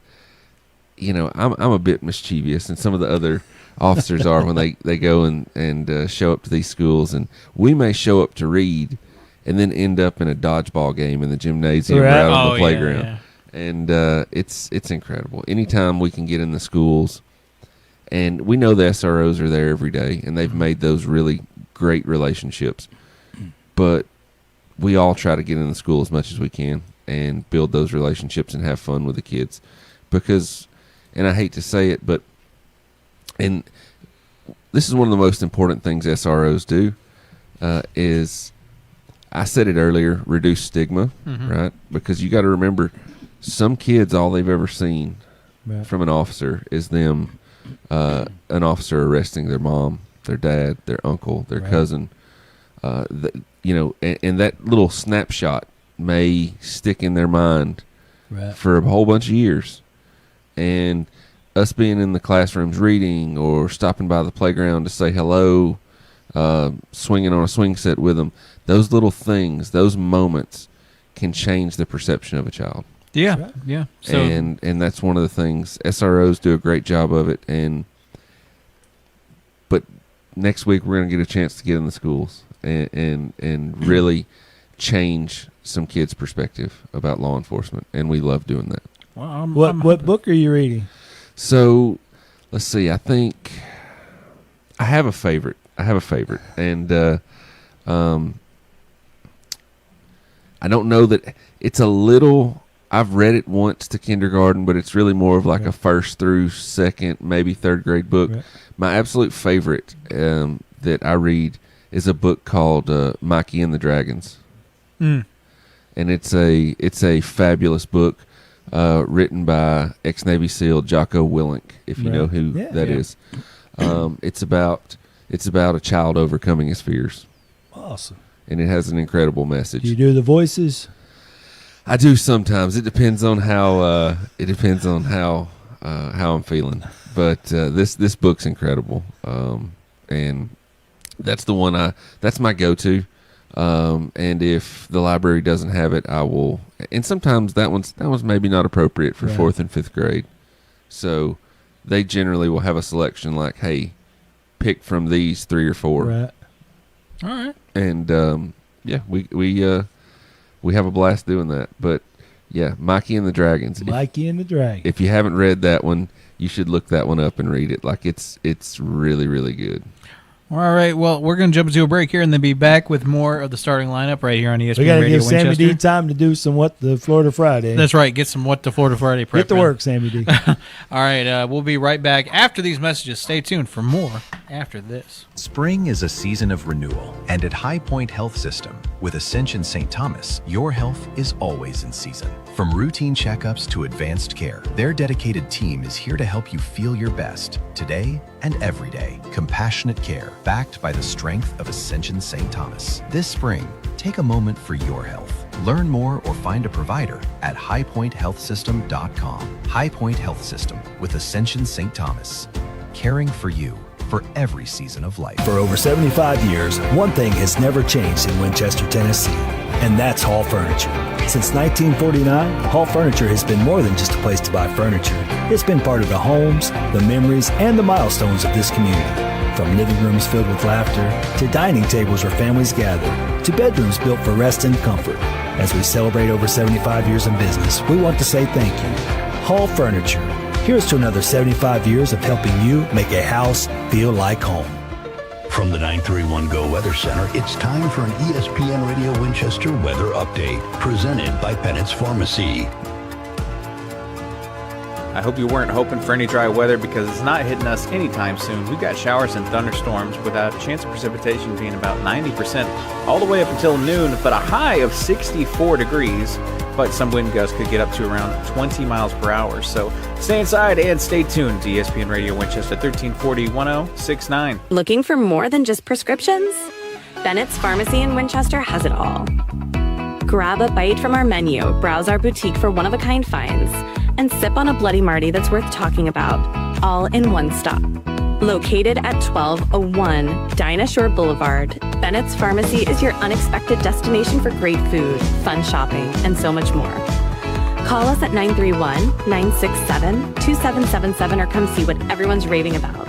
you know, I'm a bit mischievous, and some of the other officers are when they go and show up to these schools, and we may show up to read, and then end up in a dodgeball game in the gymnasium or out on the playground. Yeah. And it's incredible. Anytime we can get in the schools, and we know the SROs are there every day, and they've made those really great relationships. But we all try to get in the school as much as we can and build those relationships and have fun with the kids. Because, and I hate to say it, but and this is one of the most important things SROs do, is, I said it earlier, reduce stigma, right? Because you got to remember, some kids, all they've ever seen from an officer is them, an officer arresting their mom, their dad, their uncle, their cousin. You know, and that little snapshot may stick in their mind for a whole bunch of years. And us being in the classrooms reading or stopping by the playground to say hello, swinging on a swing set with them, those little things, those moments can change the perception of a child. Yeah, yeah. So, and that's one of the things. SROs do a great job of it. But next week we're going to get a chance to get in the schools and really change some kids' perspective about law enforcement, and we love doing that. Well, what book are you reading? So, let's see. I think I have a favorite. And I don't know that it's a little. I've read it once to kindergarten, but it's really more of like a first through second, maybe third grade book. Right. My absolute favorite that I read is a book called Mikey and the Dragons, and it's a fabulous book written by ex-Navy SEAL Jocko Willink, if you know who that is. It's about a child overcoming his fears. Awesome. And it has an incredible message. Do you do the voices? I do sometimes. It depends on how I'm feeling. But this book's incredible, and that's the one that's my go-to. And if the library doesn't have it, I will. And sometimes that one's maybe not appropriate for 4th and 5th grade. So they generally will have a selection like, hey, pick from these 3 or 4. Right. All right. And we have a blast doing that. But yeah, Mikey and the Dragons. Mikey and the Dragons. If you haven't read that one, you should look that one up and read it. Like it's really, really good. All right, well, we're going to jump into a break here and then be back with more of the starting lineup right here on ESPN we gotta Radio give Sammy Winchester. D time to do some What the Florida Friday. That's right. Get some What the Florida Friday prep. Get to work, Sammy D. All right, we'll be right back after these messages. Stay tuned for more after this. Spring is a season of renewal, and at High Point Health System, with Ascension St. Thomas, your health is always in season. From routine checkups to advanced care, their dedicated team is here to help you feel your best today and every day. Compassionate care, backed by the strength of Ascension St. Thomas. This spring, take a moment for your health. Learn more or find a provider at highpointhealthsystem.com. High Point Health System with Ascension St. Thomas, caring for you for every season of life. For over 75 years, one thing has never changed in Winchester, Tennessee, and that's Hall Furniture. Since 1949, Hall Furniture has been more than just a place to buy furniture. It's been part of the homes, the memories, and the milestones of this community. From living rooms filled with laughter, to dining tables where families gather, to bedrooms built for rest and comfort. As we celebrate over 75 years in business, we want to say thank you. Hall Furniture. Here's to another 75 years of helping you make a house feel like home. From the 931 GO Weather Center, it's time for an ESPN Radio Winchester weather update, presented by Pennett's Pharmacy. I hope you weren't hoping for any dry weather because it's not hitting us anytime soon. We've got showers and thunderstorms with a chance of precipitation being about 90% all the way up until noon, but a high of 64 degrees. but some wind gusts could get up to around 20 miles per hour. So stay inside and stay tuned to ESPN Radio Winchester, 1340 1069. Looking for more than just prescriptions? Bennett's Pharmacy in Winchester has it all. Grab a bite from our menu, browse our boutique for one-of-a-kind finds, and sip on a Bloody Marty that's worth talking about, all in one stop. Located at 1201 Dinah Shore Boulevard, Bennett's Pharmacy is your unexpected destination for great food, fun shopping, and so much more. Call us at 931-967-2777 or come see what everyone's raving about.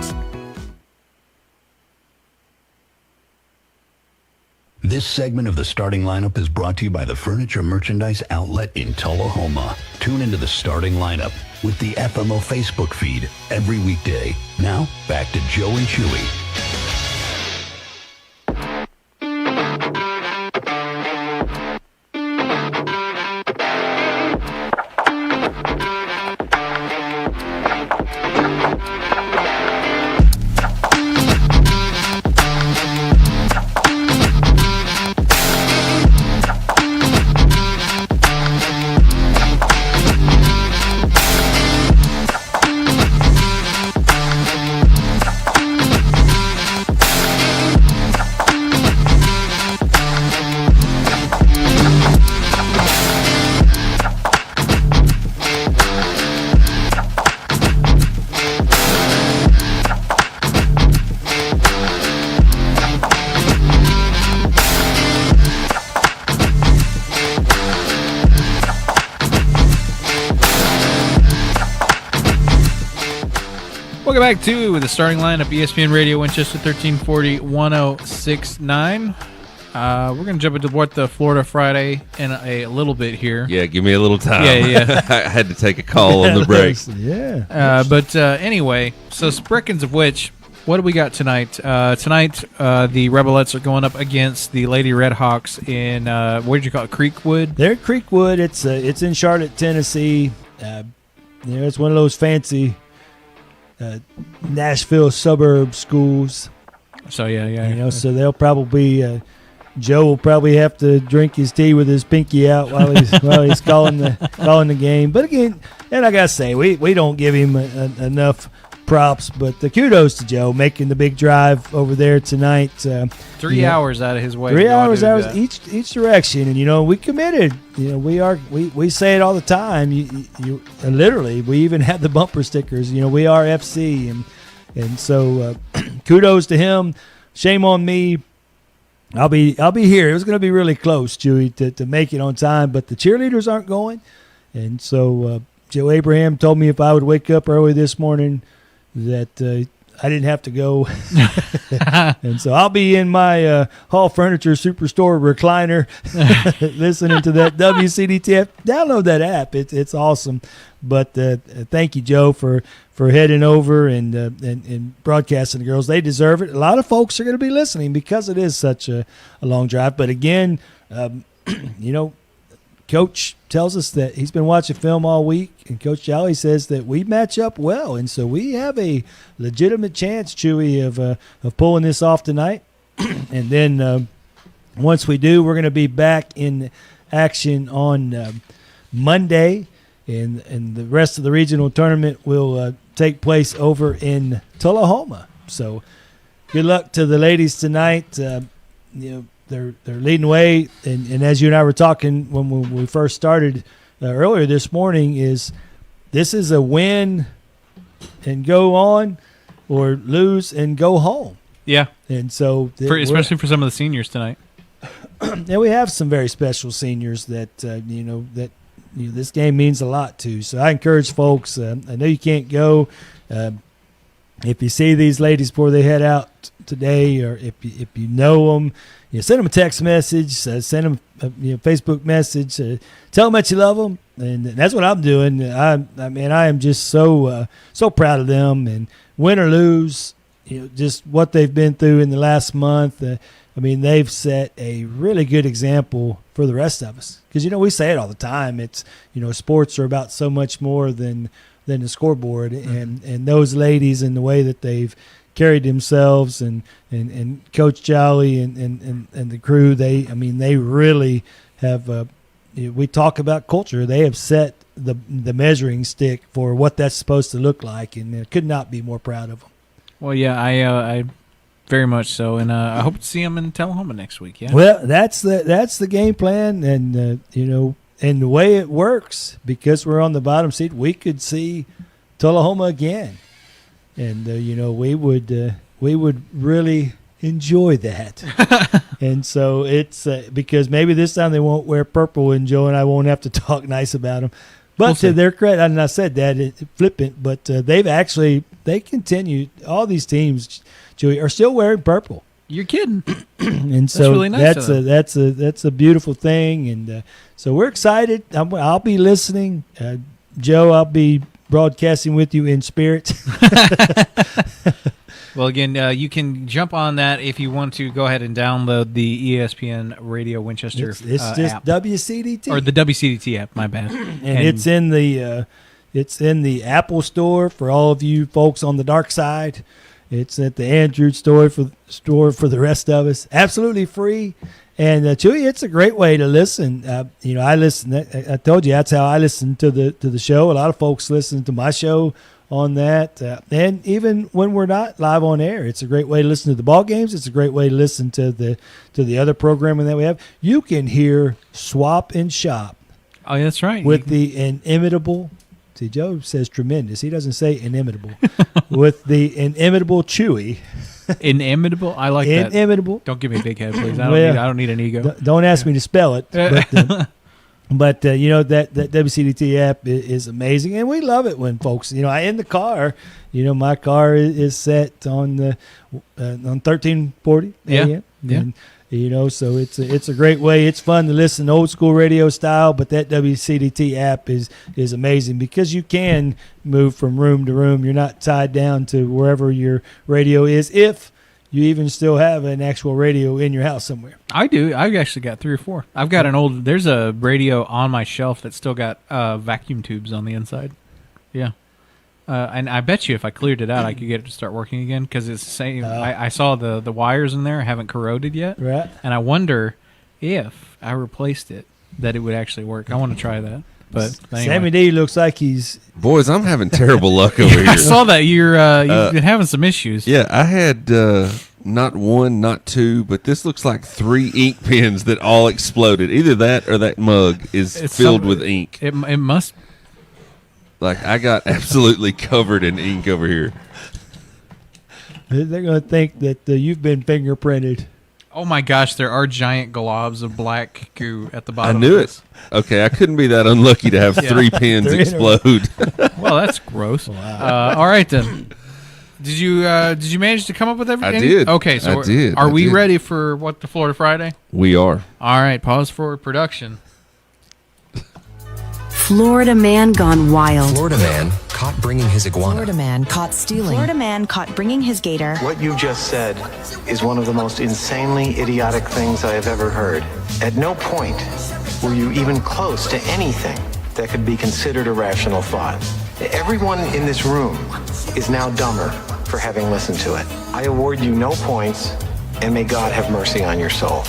This segment of the starting lineup is brought to you by the Furniture Merchandise Outlet in Tullahoma. Tune into the starting lineup with the FMO Facebook feed every weekday. Now, back to Joe and Chewy. Welcome back to the starting lineup, ESPN Radio Winchester, 1340 1069. We're going to jump into What the Florida Friday in a little bit here. Yeah, give me a little time. Yeah. I had to take a call on the break. But anyway, so Sprickens of which, what do we got tonight? Tonight, the Rebelettes are going up against the Lady Redhawks in, what did you call it, Creekwood? They're at Creekwood. It's in Charlotte, Tennessee. It's one of those fancy Nashville suburb schools. So yeah. So they'll probably Joe will probably have to drink his tea with his pinky out while he's calling the game. But again, and I gotta say, we don't give him enough props, but the kudos to Joe making the big drive over there tonight. 3 hours out of his way. 3 hours each direction, and we committed. We say it all the time. You literally, we even had the bumper stickers. We are FC, and so kudos to him. Shame on me. I'll be here. It was going to be really close, Chewy, to make it on time, but the cheerleaders aren't going, and so Joe Abraham told me if I would wake up early this morning that I didn't have to go. And so I'll be in my Hall Furniture Superstore recliner listening to that WCDTF. Download that app. It's awesome. But thank you, Joe, for heading over and broadcasting the girls. They deserve it. A lot of folks are going to be listening because it is such a long drive. But again, Coach tells us that he's been watching film all week, and Coach Jolly says that we match up well, and so we have a legitimate chance, Chewy, of pulling this off tonight. And then once we do, we're going to be back in action on Monday, and the rest of the regional tournament will take place over in Tullahoma. So good luck to the ladies tonight. They're leading the way, and as you and I were talking when we first started earlier this morning, this is a win and go on, or lose and go home. Yeah, and so especially for some of the seniors tonight. And we have some very special seniors that this game means a lot to. So I encourage folks. I know you can't go. If you see these ladies before they head out today, or if you know them, send them a text message, send them a Facebook message, tell them that you love them, and that's what I'm doing. I am just so proud of them, and win or lose, just what they've been through in the last month. They've set a really good example for the rest of us, because we say it all the time. It's sports are about so much more than the scoreboard, and those ladies and the way that they've carried themselves, and Coach Jolly and the crew, they really have we talk about culture. They have set the measuring stick for what that's supposed to look like, and I could not be more proud of them. Well, yeah, I very much so, and I hope to see them in Tullahoma next week. Yeah. Well, that's the game plan, and and the way it works, because we're on the bottom seed, we could see Tullahoma again, and we would really enjoy that. And so it's because maybe this time they won't wear purple, and Joe and I won't have to talk nice about them. But to their credit, and I said that flippant, but they continue. All these teams, Joey, are still wearing purple. You're kidding. And so that's really nice. That's a beautiful thing, and so we're excited. I'll be listening, Joe. I'll be broadcasting with you in spirit. Well, again, you can jump on that if you want to. Go ahead and download the ESPN Radio Winchester It's just app. WCDT Or the WCDT app, my bad. and it's in the Apple Store for all of you folks on the dark side. It's at the Android store for the rest of us. Absolutely free. And Chewy, it's a great way to listen. I listen. I told you that's how I listen to the show. A lot of folks listen to my show on that, and even when we're not live on air, it's a great way to listen to the ball games. It's a great way to listen to the other programming that we have. You can hear Swap and Shop. Oh, that's right. With the inimitable. See, Joe says tremendous. He doesn't say inimitable. With the inimitable Chewy. Inimitable? I like that. Inimitable. Don't give me a big head, please. I don't need an ego. Don't ask me to spell it. But that WCDT app is amazing, and we love it when folks, in the car, my car is set on 1340 AM. Yeah. And, so it's a great way. It's fun to listen old school radio style, but that WCDT app is amazing because you can move from room to room. You're not tied down to wherever your radio is, if you even still have an actual radio in your house somewhere. I do. I've actually got 3 or 4. I've got there's a radio on my shelf that's still got vacuum tubes on the inside. Yeah. And I bet you if I cleared it out, I could get it to start working again because it's the same. I saw the wires in there haven't corroded yet. Right. And I wonder if I replaced it, that it would actually work. I want to try that. But anyway. Sammy D looks like he's... Boys, I'm having terrible luck over here. I saw that you've been having some issues. Yeah, I had not 1, not 2, but this looks like 3 ink pens that all exploded. Either that or that mug is filled with ink. It must. Like, I got absolutely covered in ink over here. They're going to think that you've been fingerprinted. Oh my gosh, there are giant globs of black goo at the I bottom. knew it. Okay, I couldn't be that unlucky to have 3 pens explode. Well, that's gross. Wow. All right then. Did you manage to come up with everything? I did. Okay, so are we ready for what the Florida Friday? We are. All right, pause for production. Florida man gone wild. Florida man caught bringing his iguana. Florida man caught stealing. Florida man caught bringing his gator. What you just said is one of the most insanely idiotic things I have ever heard. At no point were you even close to anything that could be considered a rational thought. Everyone in this room is now dumber for having listened to it. I award you no points, and may God have mercy on your soul.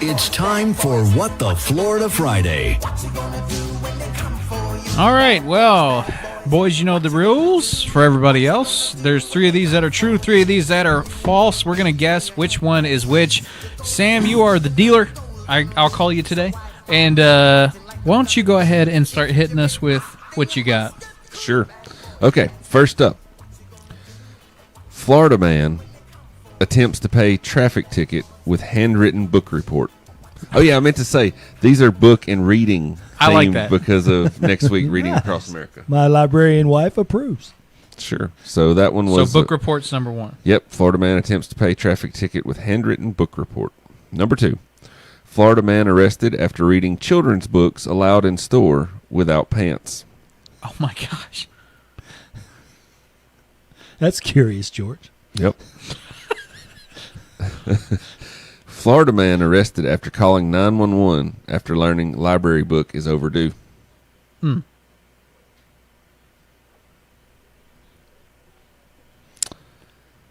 It's time for What the Florida Friday. All right, well, boys, you know the rules. For everybody else, there's 3 of these that are true, 3 of these that are false. We're going to guess which one is which. Sam, you are the dealer. I'll call you today. And why don't you go ahead and start hitting us with what you got? Sure. Okay, first up. Florida man attempts to pay traffic ticket with handwritten book report. Oh, yeah, I meant to say, these are book and reading I like that. because of next week Reading Across America. My librarian wife approves. Sure. So that one was... So book report's number 1. Yep. Florida man attempts to pay traffic ticket with handwritten book report. Number 2. Florida man arrested after reading children's books allowed in store without pants. Oh, my gosh. That's curious, George. Yep. Florida man arrested after calling 911 after learning library book is overdue.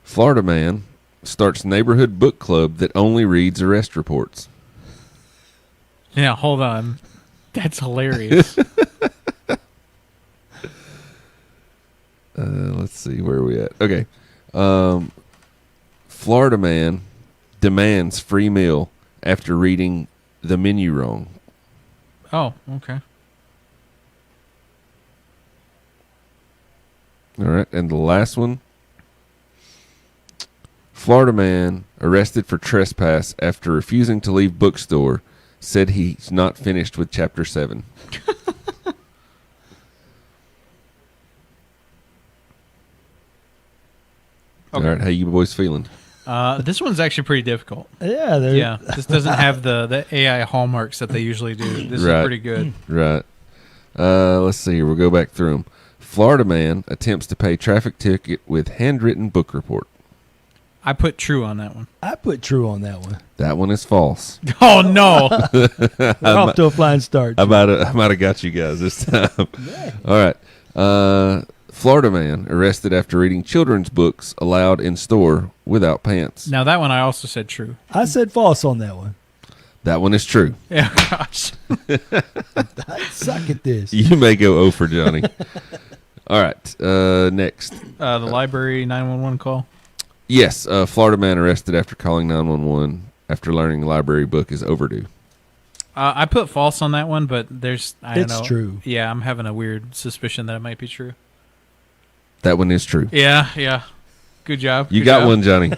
Florida man starts neighborhood book club that only reads arrest reports. Yeah, hold on. That's hilarious. Let's see, where are we at? Okay. Florida man demands free meal after reading the menu wrong. Oh, okay. All right, and the last one. Florida man arrested for trespass after refusing to leave bookstore said he's not finished with chapter 7. Okay. All right, how you boys feeling? This one's actually pretty difficult. Yeah, This doesn't have the AI hallmarks that they usually do. This is pretty good. Right. Let's see here. We'll go back through them. Florida man attempts to pay traffic ticket with handwritten book report. I put true on that one. I put true on that one. That one is false. Oh no! We're off to a flying start. I might have got you guys this time. All right. Florida man arrested after reading children's books aloud in store without pants. Now that one I also said true. I said false on that one. That one is true. Yeah, gosh. I suck at this. You may go 0 for Johnny. All right. Next. The library 911 call. Yes. Florida man arrested after calling 911 after learning the library book is overdue. I put false on that one, but I don't know. It's true. Yeah, I'm having a weird suspicion that it might be true. That one is true. Yeah. Good job. You Good got job. one, Johnny.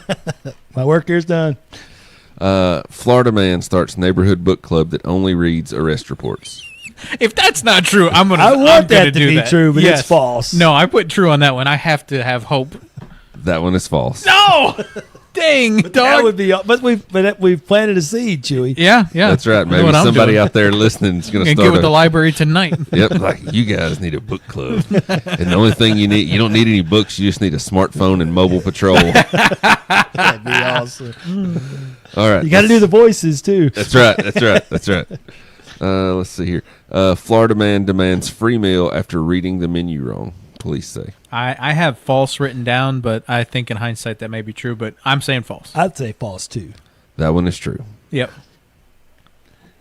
My work here's done. Florida man starts neighborhood book club that only reads arrest reports. If that's not true, I want that to be true, but it's false. No, I put true on that one. I have to have hope. That one is false. No, dang, That dog. would be. But we've planted a seed, Chewy. Yeah. That's right. I know Maybe what I'm somebody doing. out there listening is going to Gonna start get with the library tonight. Yep, like you guys need a book club, and the only thing you don't need any books. You just need a smartphone and mobile patrol. That'd be awesome. All right, You got to do the voices too. That's right. Let's see here. Florida man demands free meal after reading the menu wrong. Police say. I have false written down, but I think in hindsight that may be true. But I'm saying false. I'd say false too. That one is true. Yep.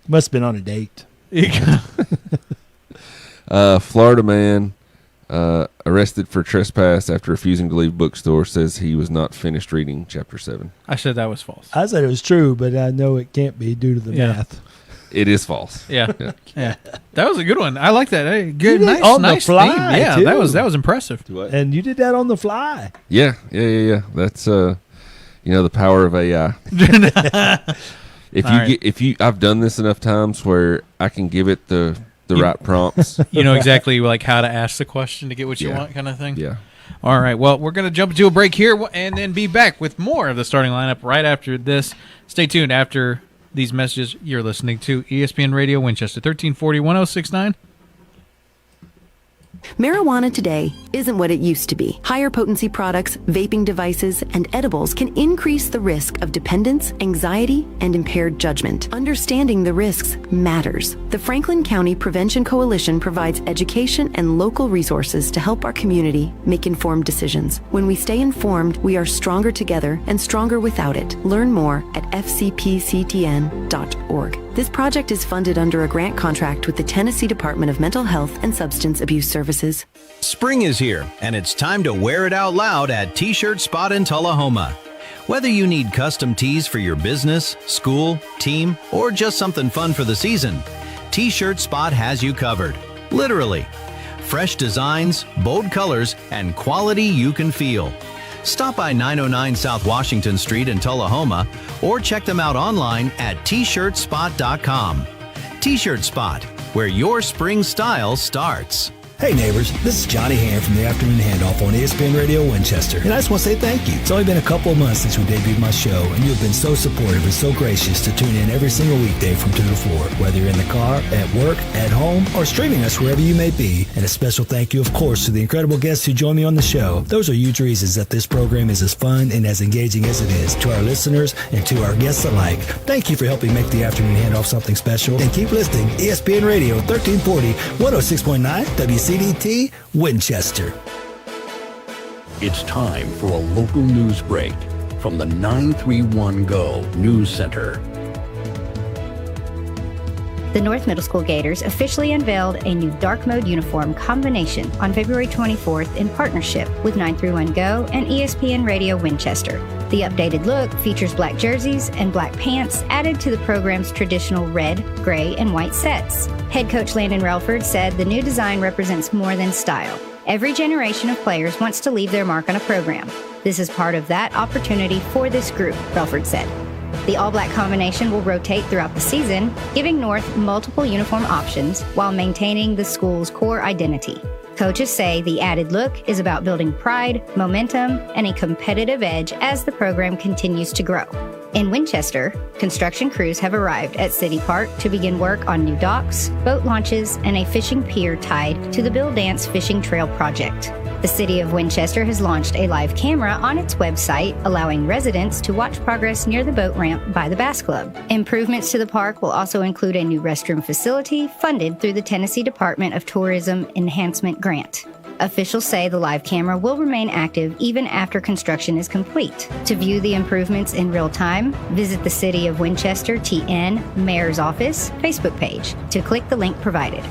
Must have been on a date. Florida man arrested for trespass after refusing to leave bookstore says he was not finished reading chapter 7. I said that was false. I said it was true, but I know it can't be due to the Yeah. math. It is false. Yeah. That was a good one. I like that. Hey, good, You did nice, on the nice fly, theme. Yeah, too. that was impressive. And you did that on the fly. Yeah. That's the power of AI. I've done this enough times where I can give it the right prompts. You know exactly like how to ask the question to get what you Yeah. want, kind of thing. Yeah. All right. Well, we're going to jump into a break here and then be back with more of the starting lineup right after this. Stay tuned. After these messages, you're listening to ESPN Radio Winchester, 1340 1069. Marijuana today isn't what it used to be. Higher potency products, vaping devices, and edibles can increase the risk of dependence, anxiety, and impaired judgment. Understanding the risks matters. The Franklin County Prevention Coalition provides education and local resources to help our community make informed decisions. When we stay informed, we are stronger together and stronger without it. Learn more at fcpctn.org. This project is funded under a grant contract with the Tennessee Department of Mental Health and Substance Abuse Services. Spring is here, and it's time to wear it out loud at T-Shirt Spot in Tullahoma. Whether you need custom tees for your business, school, team, or just something fun for the season, T-Shirt Spot has you covered. Literally. Fresh designs, bold colors, and quality you can feel. Stop by 909 South Washington Street in Tullahoma or check them out online at tshirtspot.com. T-Shirt Spot, where your spring style starts. Hey neighbors, this is Johnny Hand from the Afternoon Handoff on ESPN Radio Winchester. And I just want to say thank you. It's only been a couple of months since we debuted my show, and you've been so supportive and so gracious to tune in every single weekday from 2 to 4, whether you're in the car, at work, at home, or streaming us wherever you may be. And a special thank you, of course, to the incredible guests who join me on the show. Those are huge reasons that this program is as fun and as engaging as it is. To our listeners and to our guests alike, thank you for helping make the Afternoon Handoff something special. And keep listening. ESPN Radio 1340, 106.9 WCDT, Winchester. It's time for a local news break from the 931 Go News Center. The North Middle School Gators officially unveiled a new dark mode uniform combination on February 24th in partnership with 931 Go and ESPN Radio Winchester. The updated look features black jerseys and black pants added to the program's traditional red, gray, and white sets. Head coach Landon Relford said the new design represents more than style. Every generation of players wants to leave their mark on a program. This is part of that opportunity for this group, Relford said. The all-black combination will rotate throughout the season, giving North multiple uniform options while maintaining the school's core identity. Coaches say the added look is about building pride, momentum, and a competitive edge as the program continues to grow. In Winchester, construction crews have arrived at City Park to begin work on new docks, boat launches, and a fishing pier tied to the Bill Dance Fishing Trail project. The City of Winchester has launched a live camera on its website, allowing residents to watch progress near the boat ramp by the Bass Club. Improvements to the park will also include a new restroom facility funded through the Tennessee Department of Tourism Enhancement Grant. Officials say the live camera will remain active even after construction is complete. To view the improvements in real time, visit the City of Winchester TN Mayor's Office Facebook page to click the link provided.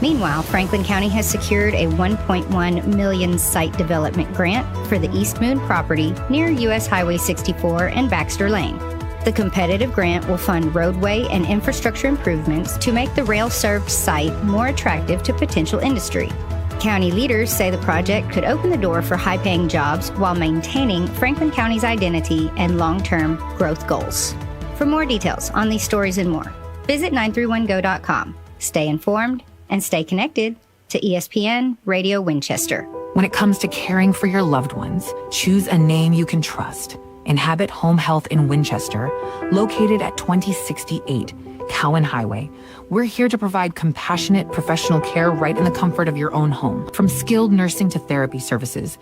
Meanwhile, Franklin County has secured a $1.1 million site development grant for the East Moon property near U.S. Highway 64 and Baxter Lane. The competitive grant will fund roadway and infrastructure improvements to make the rail-served site more attractive to potential industry. County leaders say the project could open the door for high-paying jobs while maintaining Franklin County's identity and long-term growth goals. For more details on these stories and more, visit 931go.com. Stay informed and stay connected to ESPN Radio Winchester. When it comes to caring for your loved ones, choose a name you can trust. Inhabit Home Health in Winchester, located at 2068 Cowan Highway. We're here to provide compassionate professional care right in the comfort of your own home. From skilled nursing to therapy services,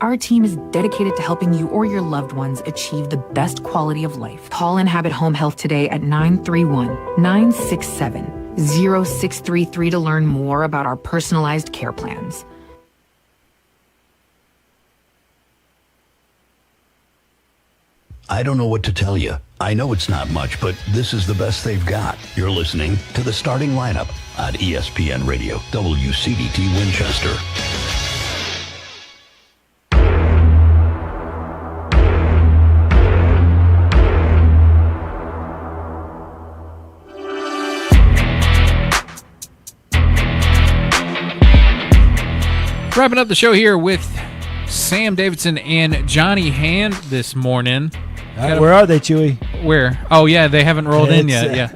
our team is dedicated to helping you or your loved ones achieve the best quality of life. Call Inhabit Home Health today at 931-967-0633 to learn more about our personalized care plans. I don't know what to tell you. I know it's not much, but this is the best they've got. You're listening to the starting lineup on ESPN Radio, WCDT Winchester. Wrapping up the show here with Sam Davidson and Johnny Hand this morning. Where are they, Chewy? Where? Oh, yeah, they haven't rolled in yet. Yeah,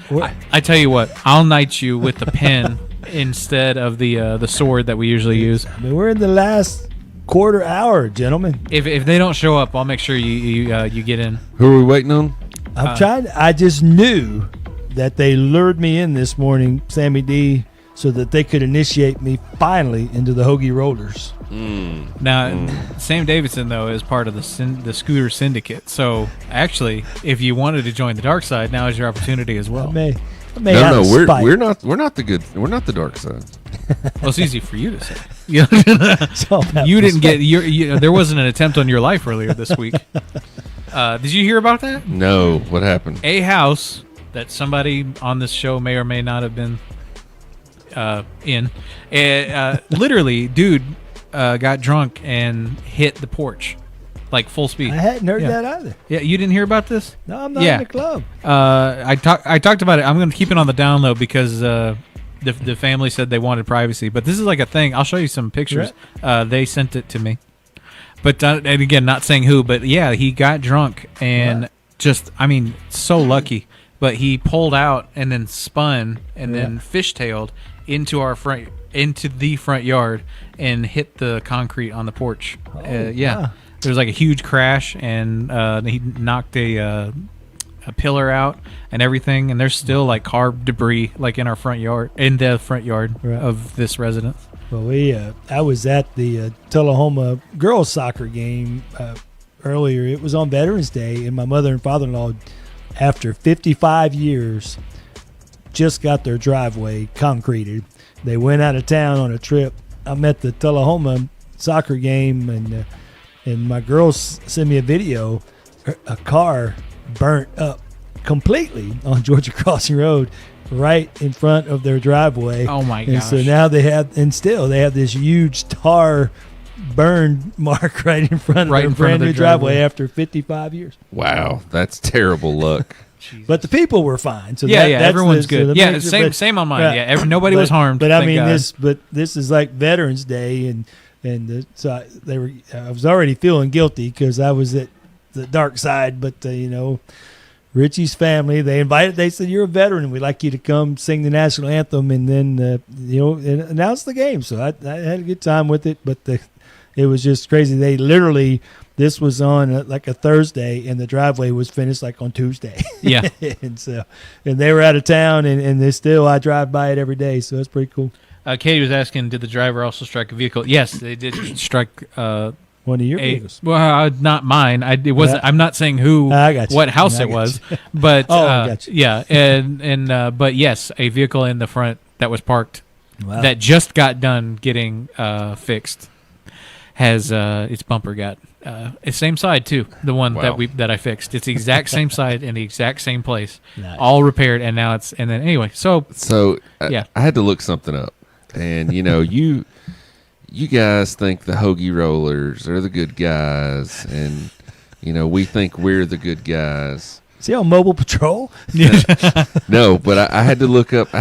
I tell you what, I'll knight you with the pen instead of the sword that we usually use. I mean, we're in the last quarter hour, gentlemen. If they don't show up, I'll make sure you get in. Who are we waiting on? I'm trying. I just knew that they lured me in this morning, Sammy D, so that they could initiate me finally into the Hoagie Rollers. Now, Sam Davidson, though, is part of the Scooter Syndicate. So, actually, if you wanted to join the dark side, now is your opportunity as well. We're not the dark side. Well, it's easy for you to say. You didn't get there wasn't an attempt on your life earlier this week. Did you hear about that? No. What happened? A house that somebody on this show may or may not have been in. Literally, dude got drunk and hit the porch, like full speed. I hadn't heard that either. Yeah, you didn't hear about this? No, I'm not in the club. I talked about it. I'm going to keep it on the down low because the family said they wanted privacy. But this is like a thing. I'll show you some pictures. Right. They sent it to me. But and again, not saying who, but yeah, he got drunk and so lucky. But he pulled out and then spun and then fishtailed into the front yard and hit the concrete on the porch. There was like a huge crash, and he knocked a pillar out and everything. And there's still like car debris like in the front yard of this residence. Well, I was at the Tullahoma girls soccer game earlier. It was on Veterans Day, and my mother and father-in-law, after 55 years, just got their driveway concreted. They went out of town on a trip. I'm at the Tullahoma soccer game, and my girls sent me a video. A car burnt up completely on Georgia Crossing Road, right in front of their driveway. Oh my And gosh. so now they have this huge tar burn mark right in front of Right their in front brand of their new driveway driveway. after 55 years. Wow, that's terrible luck. But the people were fine. So Yeah, that, yeah, that's everyone's the- good. the Yeah, major- same on mine. Yeah, nobody was harmed, But I thank mean, God. this is like Veterans Day, so I was already feeling guilty because I was at the dark side. But Richie's family, they said, you're a veteran, we'd like you to come sing the national anthem and then and announce the game. So I had a good time with it, but it was just crazy. They literally, this was on like a Thursday, and the driveway was finished like on Tuesday. Yeah. and they were out of town, and I drive by it every day, so that's pretty cool. Katie was asking, did the driver also strike a vehicle? Yes, they did strike one of your vehicles. Well, not mine. It wasn't. I'm not saying I got you. what house I it got was, you. but I got you. yeah, and but yes, a vehicle in the front that was parked Wow. that just got done getting fixed has its bumper got it's same side too. The one Wow. that I fixed. It's the exact same side in the exact same place, Nice. all repaired, and now it's and then anyway. So I had to look something up, and you guys think the Hoagie Rollers are the good guys, and we think we're the good guys. See on Mobile Patrol? No, but I had to look up.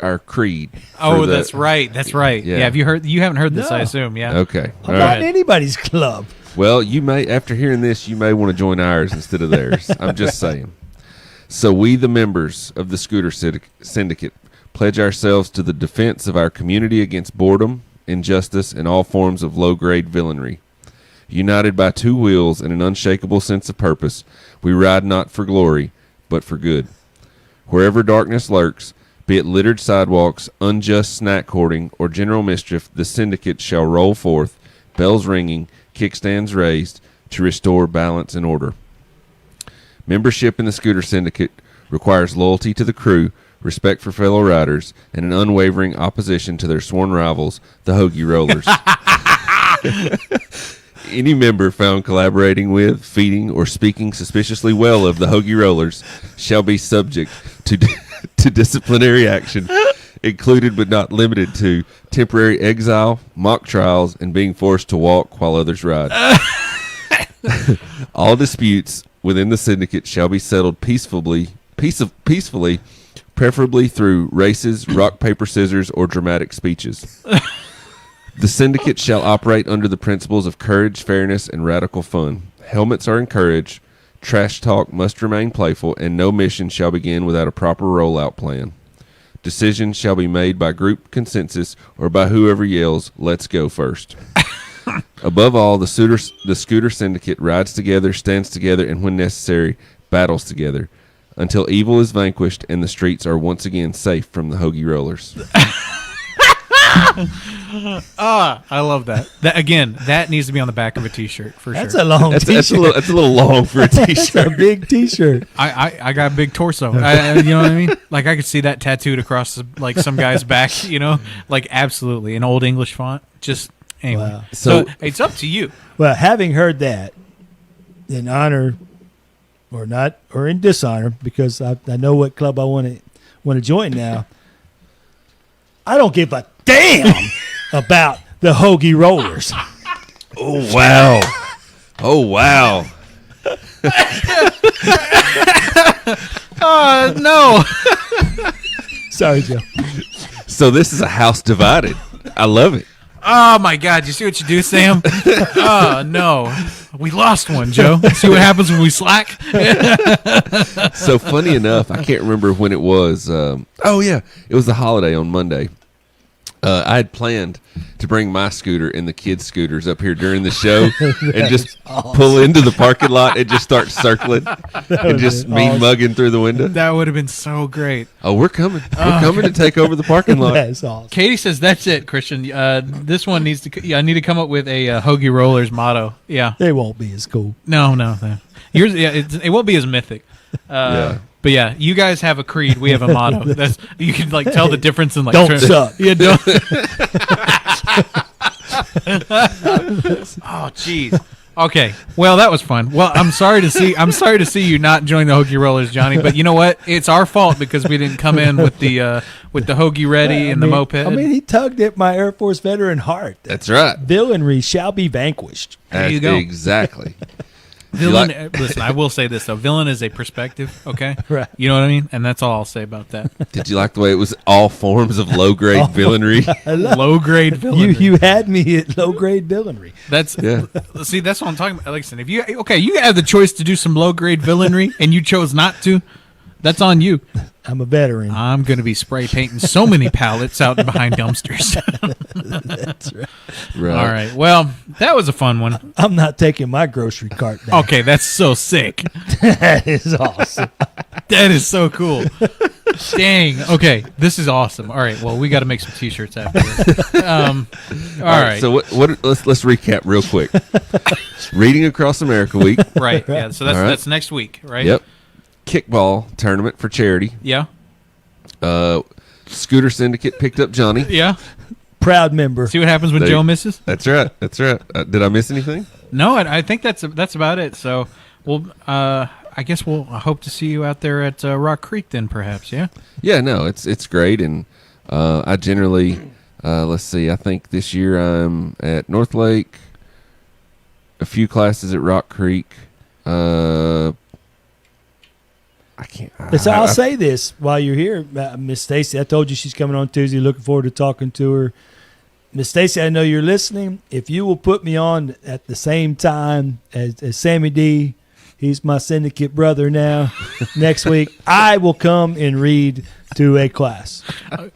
Our creed. Oh, that's right. That's right. Yeah. Have you heard? You haven't heard this, No. I assume. Yeah. Okay. I'm not in anybody's club. Well, you may, after hearing this, you may want to join ours instead of theirs. I'm just saying. So we, the members of the Scooter Syndicate, pledge ourselves to the defense of our community against boredom, injustice, and all forms of low-grade villainy. United by two wheels and an unshakable sense of purpose, we ride not for glory, but for good. Wherever darkness lurks, be it littered sidewalks, unjust snack hoarding, or general mischief, the syndicate shall roll forth, bells ringing, kickstands raised, to restore balance and order. Membership in the Scooter Syndicate requires loyalty to the crew, respect for fellow riders, and an unwavering opposition to their sworn rivals, the Hoagie Rollers. Any member found collaborating with, feeding, or speaking suspiciously well of the Hoagie Rollers shall be subject to disciplinary action, included but not limited to temporary exile, mock trials, and being forced to walk while others ride. All disputes within the syndicate shall be settled peacefully, preferably through races, rock, paper, scissors, or dramatic speeches. The syndicate shall operate under the principles of courage, fairness, and radical fun. Helmets are encouraged, trash talk must remain playful, and no mission shall begin without a proper rollout plan. Decisions shall be made by group consensus or by whoever yells, "Let's go" first. Above all, the Scooter Syndicate rides together, stands together, and when necessary, battles together, until evil is vanquished and the streets are once again safe from the Hoagie Rollers. I love that. That needs to be on the back of a T-shirt for That's sure. a long That's T-shirt. a little long for a T-shirt. That's a big T-shirt. I got a big torso. You know what I mean? Like I could see that tattooed across like some guy's back. Like absolutely an old English font. Just anyway. Wow. So it's up to you. Well, having heard that, in honor or not, or in dishonor, because I know what club I want to join now. I don't give a damn about the Hoagie Rollers. Oh, wow. Oh, wow. Oh, no. Sorry, Joe. So this is a house divided. I love it. Oh my God! You see what you do, Sam? Oh no, we lost one, Joe. See what happens when we slack. So funny enough, I can't remember when it was. Oh yeah, it was the holiday on Monday. I had planned to bring my scooter and the kids' scooters up here during the show and just pull into the parking lot and just start circling and just me mugging through the window. That would have been so great. Oh, we're coming. We're coming to take over the parking lot. That's awesome. Katie says that's it, Christian. This one needs to. I need to come up with a Hoagie Rollers motto. Yeah, They won't be as cool. no. Yours, it won't be as mythic. Yeah. But yeah, you guys have a creed. We have a motto. That's you can like tell the difference in like. Don't suck. Yeah, don't. Oh, jeez. Okay, well that was fun. Well, I'm sorry to see you not join the Hoagie Rollers, Johnny. But you know what? It's our fault because we didn't come in with the Hoagie ready and the moped. I mean, he tugged at my Air Force veteran heart. That's right. Villainry shall be vanquished. There you go. Exactly. Villain. Listen, I will say this though. Villain is a perspective. Okay, right. You know what I mean, and that's all I'll say about that. Did you like the way it was all forms of low grade villainry? Low grade villainry. You had me at low grade villainry. That's See, that's what I'm talking about. Listen, if you have the choice to do some low grade villainry and you chose not to, that's on you. I'm a veteran. I'm going to be spray painting so many pallets out behind dumpsters. That's right. All right. Well, that was a fun one. I'm not taking my grocery cart back. Okay, that's so sick. That is awesome. That is so cool. Dang. Okay, this is awesome. All right. Well, we got to make some T-shirts after this. All right. So let's recap real quick. Reading Across America Week. Right. Yeah. So that's next week, right? Yep. Kickball tournament for charity. Yeah. Scooter Syndicate picked up Johnny. Yeah. Proud member. See what happens when Joe misses? That's right. That's right. Did I miss anything? No, I think that's about it. So, I guess we'll hope to see you out there at Rock Creek then, perhaps. Yeah. Yeah. No, it's great, and I generally let's see. I think this year I'm at North Lake, a few classes at Rock Creek. I can't. I'll say this while you're here, Miss Stacy. I told you she's coming on Tuesday. Looking forward to talking to her. Miss Stacy, I know you're listening. If you will put me on at the same time as Sammy D, he's my syndicate brother now. Next week, I will come and read to a class.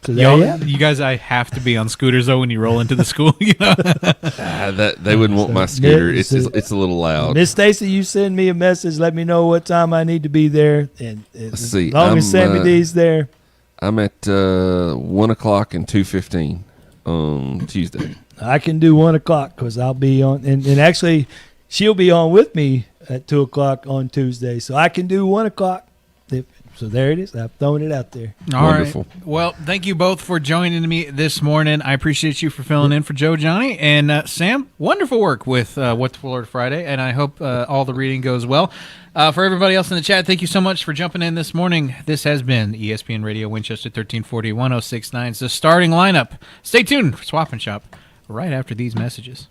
So you guys, I have to be on scooters though when you roll into the school. You know, that they wouldn't want my scooter. It's a little loud. Miss Stacy, you send me a message. Let me know what time I need to be there, and as long as Sammy D's there. I'm at 1 o'clock and 2:15 on Tuesday. I can do 1 o'clock because I'll be on, and actually, she'll be on with me at 2 o'clock on Tuesday, so I can do 1 o'clock. So there it is. I've thrown it out there. All Wonderful. Right. Well, thank you both for joining me this morning. I appreciate you for filling in for Joe, Johnny, and Sam. Wonderful work with What's Florida Friday, and I hope all the reading goes well. For everybody else in the chat, thank you so much for jumping in this morning. This has been ESPN Radio Winchester 1340 1069. It's the starting lineup. Stay tuned for Swap and Shop right after these messages.